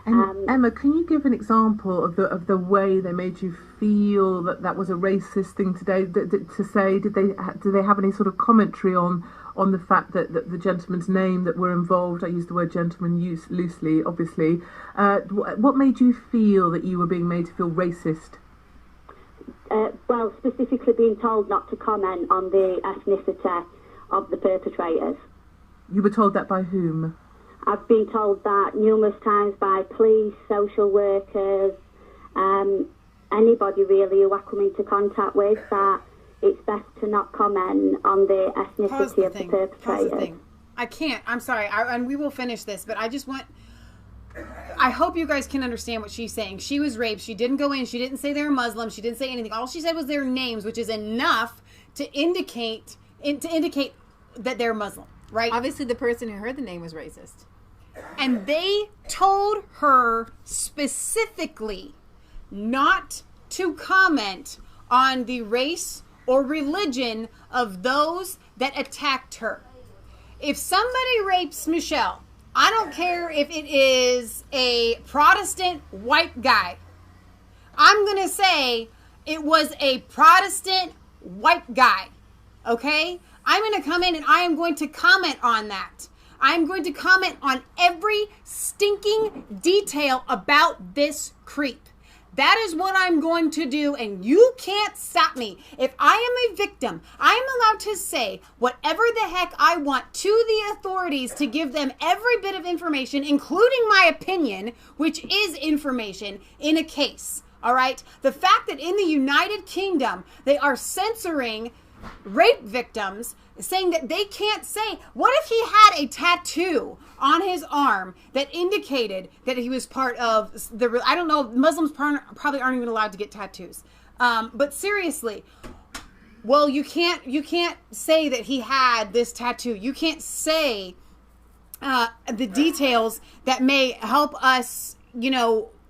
And Emma, can you give an example of the way they made you feel that was a racist thing today to say? Did they have any sort of commentary on the fact that the gentleman's name that were involved? I use the word gentleman loosely, obviously. What made you feel that you were being made to feel racist? Well, specifically being told not to comment on the ethnicity of the perpetrators. You were told that by whom? I've been told that numerous times by police, social workers, anybody really who I come into contact with, that it's best to not comment on the ethnicity of the perpetrators. I can't. I'm sorry. And we will finish this, but I hope you guys can understand what she's saying. She was raped. She didn't go in. She didn't say they're Muslim. She didn't say anything. All she said was their names, which is enough to indicate that they're Muslim, right? Obviously, the person who heard the name was racist. And they told her specifically not to comment on the race or religion of those that attacked her. If somebody rapes Michelle, I don't care if it is a Protestant white guy. I'm going to say it was a Protestant white guy. Okay? I'm going to come in and I am going to comment on that. I'm going to comment on every stinking detail about this creep. That is what I'm going to do, and you can't stop me. If I am a victim, I'm allowed to say whatever the heck I want to the authorities to give them every bit of information, including my opinion, which is information in a case. All right? The fact that in the United Kingdom, they are censoring rape victims, saying that they can't say, what if he had a tattoo on his arm that indicated that he was part of the, I don't know, Muslims probably aren't even allowed to get tattoos. But seriously, well, you can't say that he had this tattoo. You can't say the details that may help us,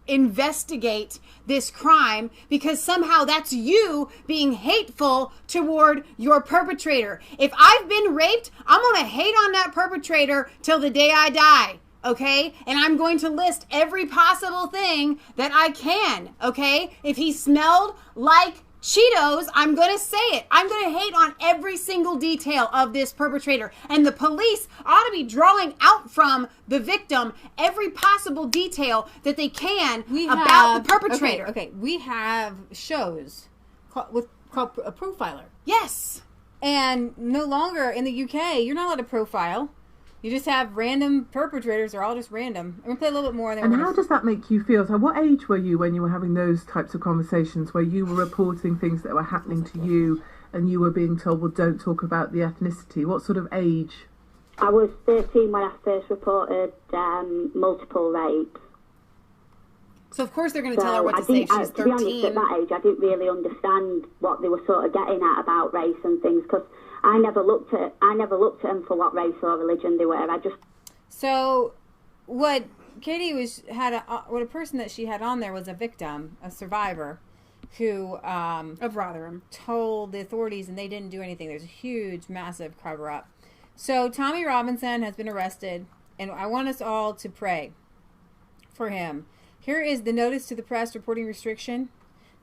investigate this crime, because somehow that's you being hateful toward your perpetrator. If I've been raped, I'm going to hate on that perpetrator till the day I die. Okay? And I'm going to list every possible thing that I can. Okay? If he smelled like Cheetos, I'm going to say it. I'm going to hate on every single detail of this perpetrator. And the police ought to be drawing out from the victim every possible detail that they can about the perpetrator. Okay. We have shows called a profiler. Yes. And no longer in the UK, you're not allowed to profile. You just have random perpetrators. They're all just random. I'm going to play a little bit more. And how does that make you feel? So what age were you when you were having those types of conversations where you were reporting things that were happening to you and you were being told, well, don't talk about the ethnicity. What sort of age? I was 13 when I first reported multiple rapes. So of course they're going to tell her what to say. She's 13. To be honest, at that age, I didn't really understand what they were sort of getting at about race and things, because I never looked at them for what race or religion they were. So what Katie what a person that she had on there was a victim, a survivor, who of Rotherham told the authorities, and they didn't do anything. There's a huge, massive cover up. So Tommy Robinson has been arrested, and I want us all to pray for him. Here is the notice to the press reporting restriction.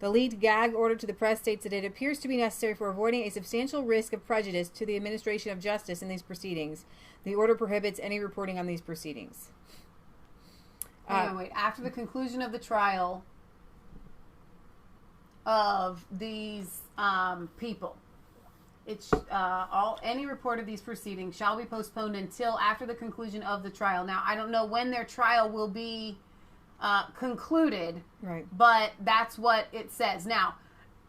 The lead gag order to the press states that it appears to be necessary for avoiding a substantial risk of prejudice to the administration of justice in these proceedings. The order prohibits any reporting on these proceedings. Wait. After the conclusion of the trial of these people, it's any report of these proceedings shall be postponed until after the conclusion of the trial. Now, I don't know when their trial will be concluded, right? But that's what it says. Now,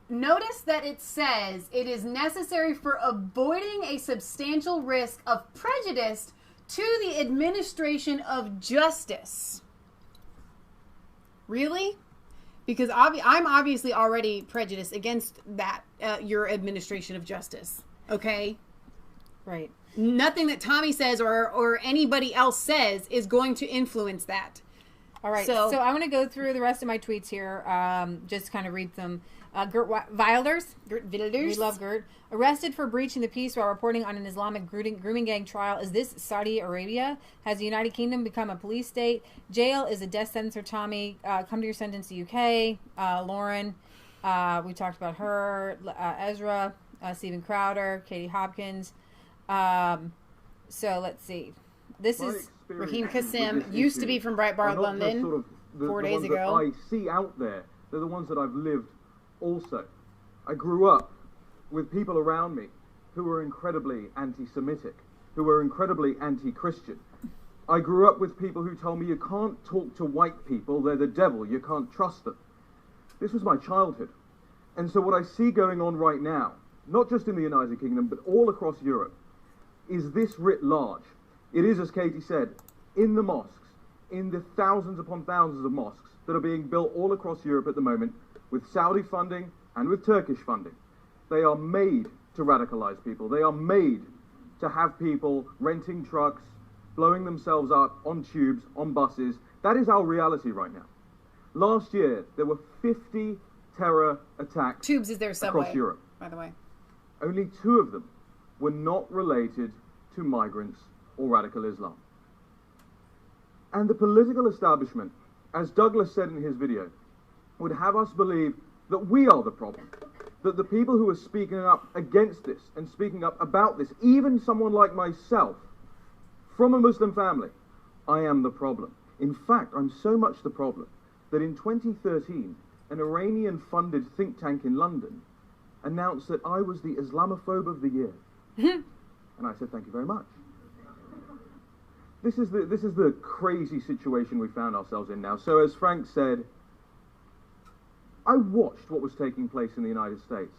notice that it says it is necessary for avoiding a substantial risk of prejudice to the administration of justice. Really? Because I'm obviously already prejudiced against that, your administration of justice. Okay? Right. Nothing that Tommy says or anybody else says is going to influence that. All right. So I'm going to go through the rest of my tweets here. Just kind of read them. Gert Wilders. We love Gert. Arrested for breaching the peace while reporting on an Islamic grooming gang trial. Is this Saudi Arabia? Has the United Kingdom become a police state? Jail is a death sentence for Tommy. Come to your sentence, UK. Lauren. We talked about her. Ezra. Stephen Crowder. Katie Hopkins. So let's see. This is Raheem Kassim. Used to be from Breitbart London. Sort of the 4 days ones ago. That I see out there. They're the ones that I've lived also. I grew up with people around me who were incredibly anti-Semitic, who were incredibly anti-Christian. I grew up with people who told me you can't talk to white people, they're the devil, you can't trust them. This was my childhood. And so what I see going on right now, not just in the United Kingdom, but all across Europe, is this writ large. It is, as Katie said, in the mosques, in the thousands upon thousands of mosques that are being built all across Europe at the moment, with Saudi funding and with Turkish funding. They are made to radicalize people. They are made to have people renting trucks, blowing themselves up on tubes, on buses. That is our reality right now. Last year, there were 50 terror attacks Tubes is their subway, across Europe. by the way. Only 2 of them were not related to migrants or radical Islam. And the political establishment, as Douglas said in his video, would have us believe that we are the problem. That the people who are speaking up against this and speaking up about this, even someone like myself, from a Muslim family, I am the problem. In fact, I'm so much the problem that in 2013, an Iranian-funded think tank in London announced that I was the Islamophobe of the year. And I said, thank you very much. This is the crazy situation we found ourselves in now. So as Frank said, I watched what was taking place in the United States.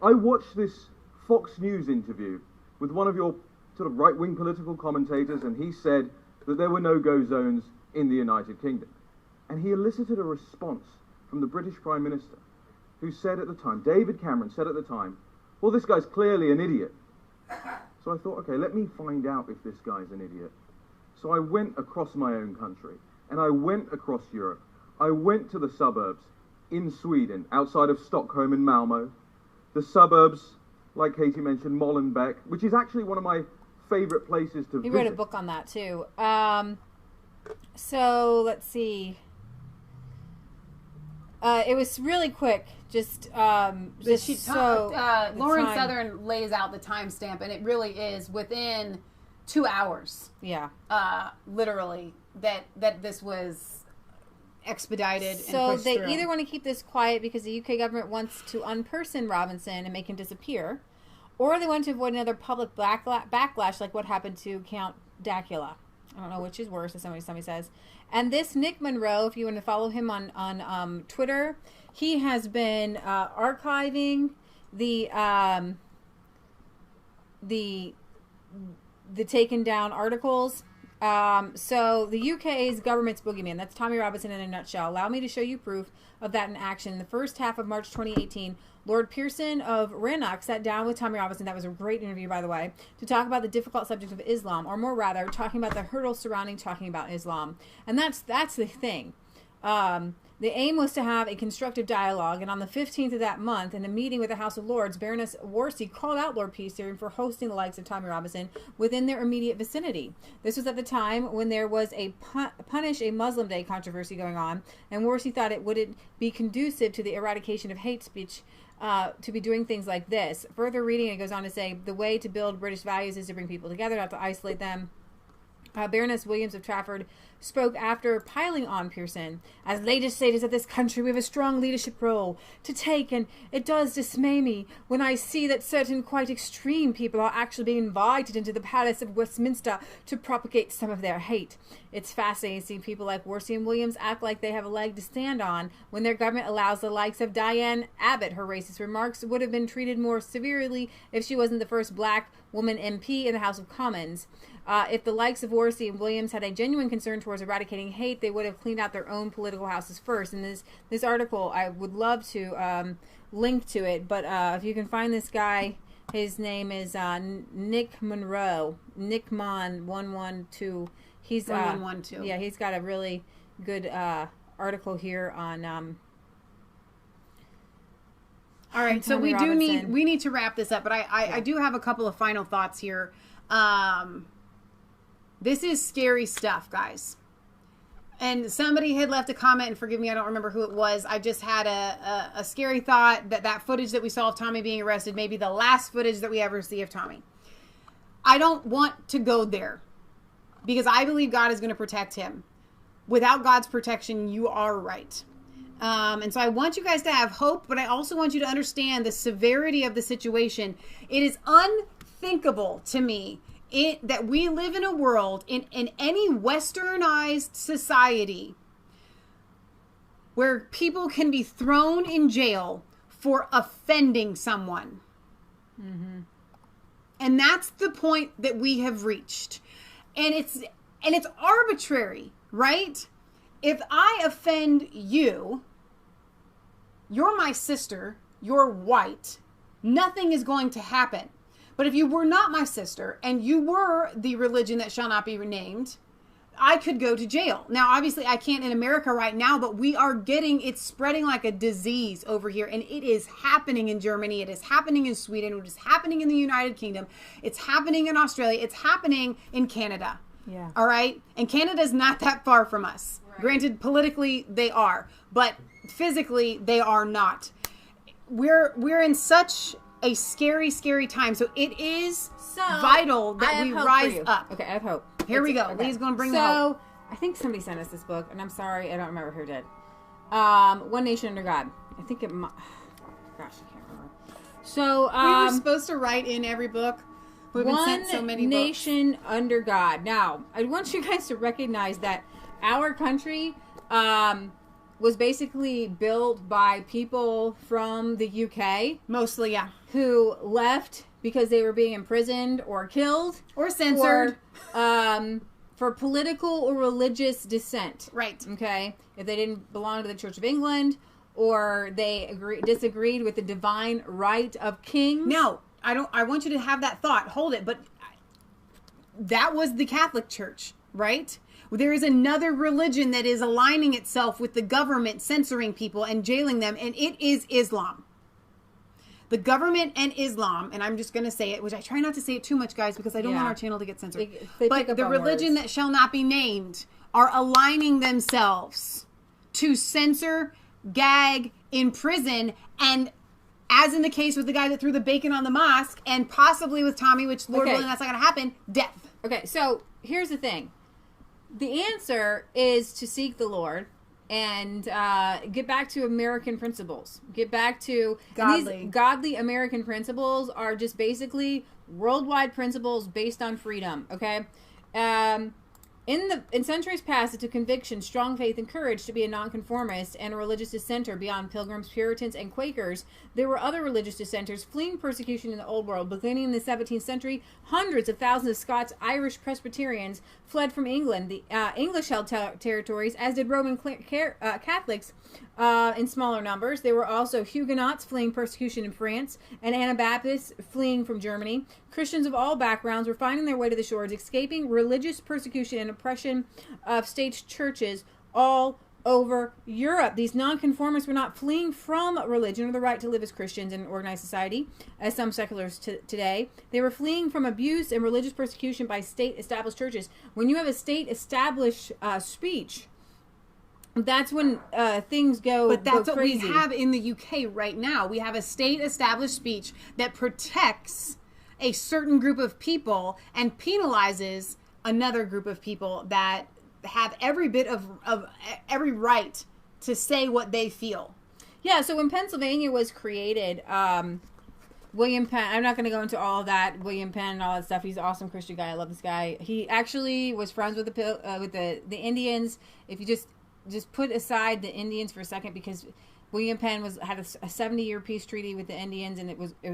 I watched this Fox News interview with one of your sort of right-wing political commentators, and he said that there were no-go zones in the United Kingdom. And he elicited a response from the British Prime Minister, who said at the time, David Cameron said at the time, well, this guy's clearly an idiot. So I thought, okay, let me find out if this guy's an idiot. So I went across my own country, and I went across Europe. I went to the suburbs in Sweden, outside of Stockholm and Malmö. The suburbs, like Katie mentioned, Molenbeek, which is actually one of my favourite places to visit. He wrote a book on that, too. So, let's see. It was really quick. Lauren Southern lays out the timestamp, and it really is within 2 hours. Yeah. Literally, that this was expedited. So and they through. either want to keep this quiet because the UK government wants to unperson Robinson and make him disappear, or they want to avoid another public backlash like what happened to Count Dacula. I don't know which is worse, as somebody says. And this Nick Monroe, if you want to follow him on Twitter, he has been archiving the taken down articles. So the UK's government's boogeyman, that's Tommy Robinson in a nutshell. Allow me to show you proof of that in action. In the first half of March 2018, Lord Pearson of Rannoch sat down with Tommy Robinson, that was a great interview, by the way, to talk about the difficult subject of Islam, or more rather, talking about the hurdles surrounding talking about Islam. And that's the thing. The aim was to have a constructive dialogue, and on the 15th of that month, in a meeting with the House of Lords, Baroness Worsley called out Lord Pearson for hosting the likes of Tommy Robinson within their immediate vicinity. This was at the time when there was a Punish a Muslim Day controversy going on, and Worsley thought it wouldn't be conducive to the eradication of hate speech to be doing things like this. Further reading, it goes on to say, the way to build British values is to bring people together, not to isolate them. Baroness Williams of Trafford spoke after piling on Pearson. As legislators of this country, we have a strong leadership role to take, and it does dismay me when I see that certain quite extreme people are actually being invited into the Palace of Westminster to propagate some of their hate. It's fascinating to see people like Worsley and Williams act like they have a leg to stand on when their government allows the likes of Diane Abbott. Her racist remarks would have been treated more severely if she wasn't the first black woman MP in the House of Commons. If the likes of Worsley and Williams had a genuine concern towards eradicating hate, they would have cleaned out their own political houses first. And this article, I would love to link to it, but if you can find this guy, his name is Nick Monroe, Nick Mon 112. He's 1112. Yeah, he's got a really good article here on. All right, so we need to wrap this up, but I do have a couple of final thoughts here. This is scary stuff, guys. And somebody had left a comment, and forgive me, I don't remember who it was. I just had a scary thought that footage that we saw of Tommy being arrested may be the last footage that we ever see of Tommy. I don't want to go there because I believe God is going to protect him. Without God's protection, you are right. And so I want you guys to have hope, but I also want you to understand the severity of the situation. It is unthinkable to me that we live in a world, in any westernized society, where people can be thrown in jail for offending someone. Mm-hmm. And that's the point that we have reached. And it's arbitrary, right? If I offend you, you're my sister, you're white, nothing is going to happen. But if you were not my sister and you were the religion that shall not be renamed, I could go to jail. Now, obviously, I can't in America right now, but it's spreading like a disease over here. And it is happening in Germany. It is happening in Sweden. It is happening in the United Kingdom. It's happening in Australia. It's happening in Canada. Yeah. All right. And Canada's not that far from us. Right. Granted, politically they are, but physically they are not. We're in such a scary, scary time. So it is vital that we rise up. Okay, I have hope. Here we go. Okay. Lee's going to bring the hope. So I think somebody sent us this book, and I'm sorry, I don't remember who did. One Nation Under God. I think it. Gosh, I can't remember. So we were supposed to write in every book. We've been sent so many One Nation Under God. Now, I want you guys to recognize that our country was basically built by people from the UK. Mostly, yeah. Who left because they were being imprisoned or killed. Or censored. For political or religious dissent. Right. Okay? If they didn't belong to the Church of England or they disagreed with the divine right of kings. No, I want you to have that thought. Hold it. But that was the Catholic Church, right? There is another religion that is aligning itself with the government, censoring people and jailing them, and it is Islam. The government and Islam, and I'm just going to say it, which I try not to say it too much, guys, because I don't want our channel to get censored. But the religion that shall not be named are aligning themselves to censor, gag, imprison, and as in the case with the guy that threw the bacon on the mosque, and possibly with Tommy, which Lord willing, that's not going to happen, death. Okay, so here's the thing. The answer is to seek the Lord and get back to American principles. Get back to godly American principles are just basically worldwide principles based on freedom. Okay, and In centuries past, it took conviction, strong faith, and courage to be a nonconformist and a religious dissenter. Beyond Pilgrims, Puritans, and Quakers, there were other religious dissenters fleeing persecution in the Old World. Beginning in the 17th century, hundreds of thousands of Scots Irish Presbyterians fled from England. The English held territories, as did Roman Catholics in smaller numbers. There were also Huguenots fleeing persecution in France and Anabaptists fleeing from Germany. Christians of all backgrounds were finding their way to the shores, escaping religious persecution and oppression of state churches all over Europe. These nonconformists were not fleeing from religion or the right to live as Christians in an organized society, as some seculars today. They were fleeing from abuse and religious persecution by state-established churches. When you have a state-established speech, that's when things go crazy. But that's what we have in the UK right now. We have a state-established speech that protects a certain group of people and penalizes another group of people that have every bit of every right to say what they feel. Yeah, so when Pennsylvania was created, William Penn, I'm not going to go into all of that, William Penn and all that stuff. He's an awesome Christian guy. I love this guy. He actually was friends with the Indians. If you just put aside the Indians for a second, because William Penn had a 70-year peace treaty with the Indians, and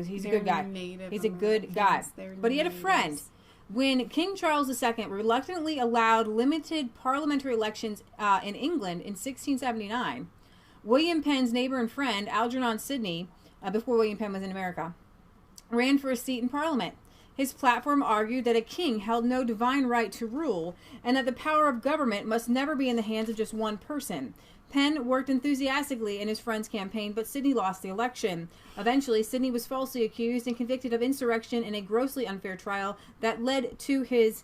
he's a good guy. He's a good guy. But he had a friend. When King Charles II reluctantly allowed limited parliamentary elections in England in 1679, William Penn's neighbor and friend, Algernon Sidney, before William Penn was in America, ran for a seat in Parliament. His platform argued that a king held no divine right to rule, and that the power of government must never be in the hands of just one person. Penn worked enthusiastically in his friend's campaign, but Sidney lost the election. Eventually, Sidney was falsely accused and convicted of insurrection in a grossly unfair trial that led to his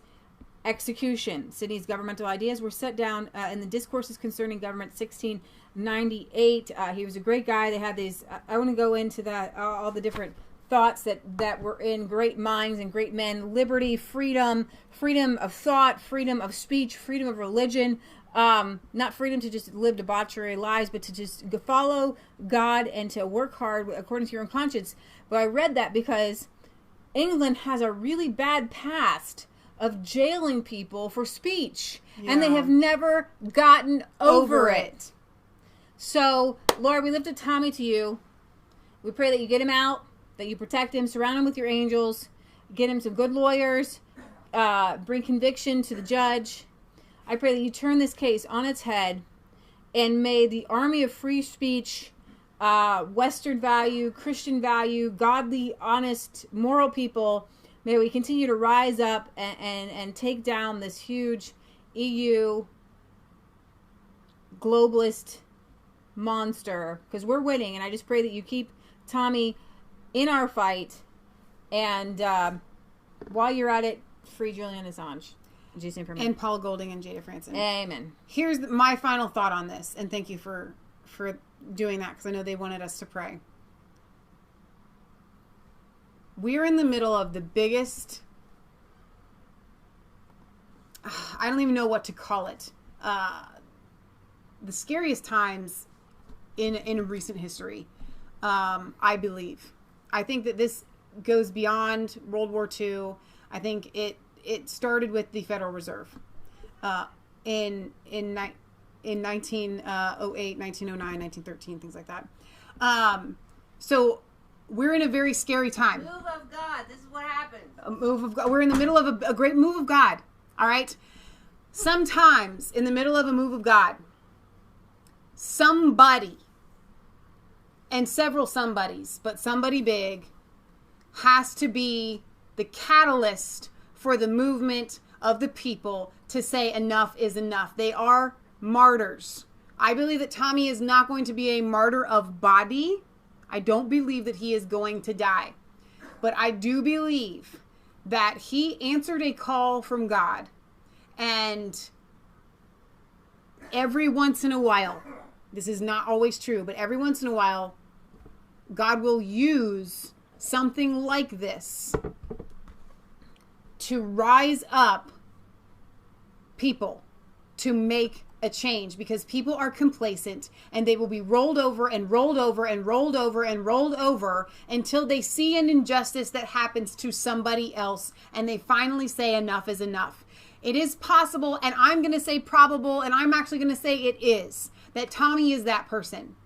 execution. Sidney's governmental ideas were set down in the Discourses Concerning Government, 1698. He was a great guy. They had these, I want to go into that, all the different thoughts that were in great minds and great men: liberty, freedom of thought, freedom of speech, freedom of religion. Not freedom to just live debauchery lives, but to just follow God and to work hard according to your own conscience. But I read that because England has a really bad past of jailing people for speech, and they have never gotten over it. So, Lord, we lift up Tommy to you. We pray that you get him out, that you protect him, surround him with your angels, get him some good lawyers, bring conviction to the judge. I pray that you turn this case on its head, and may the army of free speech, Western value, Christian value, godly, honest, moral people, may we continue to rise up and take down this huge EU globalist monster, because we're winning. And I just pray that you keep Tommy in our fight, and while you're at it, free Julian Assange. And Paul Golding and Jada Franson. Amen. Here's my final thought on this, and thank you for doing that, because I know they wanted us to pray. We're in the middle of the biggest, I don't even know what to call it, the scariest times in recent history, I believe. I think that this goes beyond World War II. I think it started with the Federal Reserve in 1908, 1909, 1913, things like that. So we're in a very scary time. Move of God. This is what happens. A move of God. We're in the middle of a great move of God. All right. Sometimes in the middle of a move of God, somebody, and several somebodies, but somebody big, has to be the catalyst for the movement of the people to say enough is enough. They are martyrs. I believe that Tommy is not going to be a martyr of body. I don't believe that he is going to die. But I do believe that he answered a call from God. And every once in a while, this is not always true, but every once in a while, God will use something like this to rise up people to make a change, because people are complacent and they will be rolled over and rolled over and rolled over and rolled over until they see an injustice that happens to somebody else and they finally say enough is enough. It is possible, and I'm going to say probable, and I'm actually going to say it is, that Tommy is that person.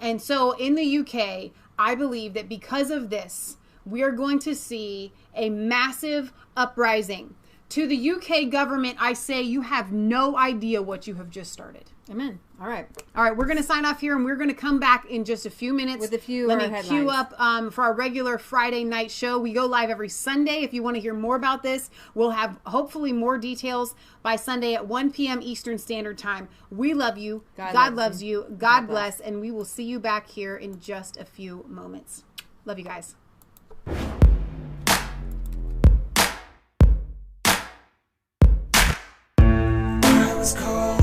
And so in the UK, I believe that because of this, we are going to see a massive uprising. To the UK government, I say you have no idea what you have just started. Amen. All right. We're going to sign off here, and we're going to come back in just a few minutes. With a few Let me headlines. queue up for our regular Friday night show. We go live every Sunday. If you want to hear more about this, we'll have hopefully more details by Sunday at 1 p.m. Eastern Standard Time. We love you. God loves you. God bless. And we will see you back here in just a few moments. Love you guys. I was cold.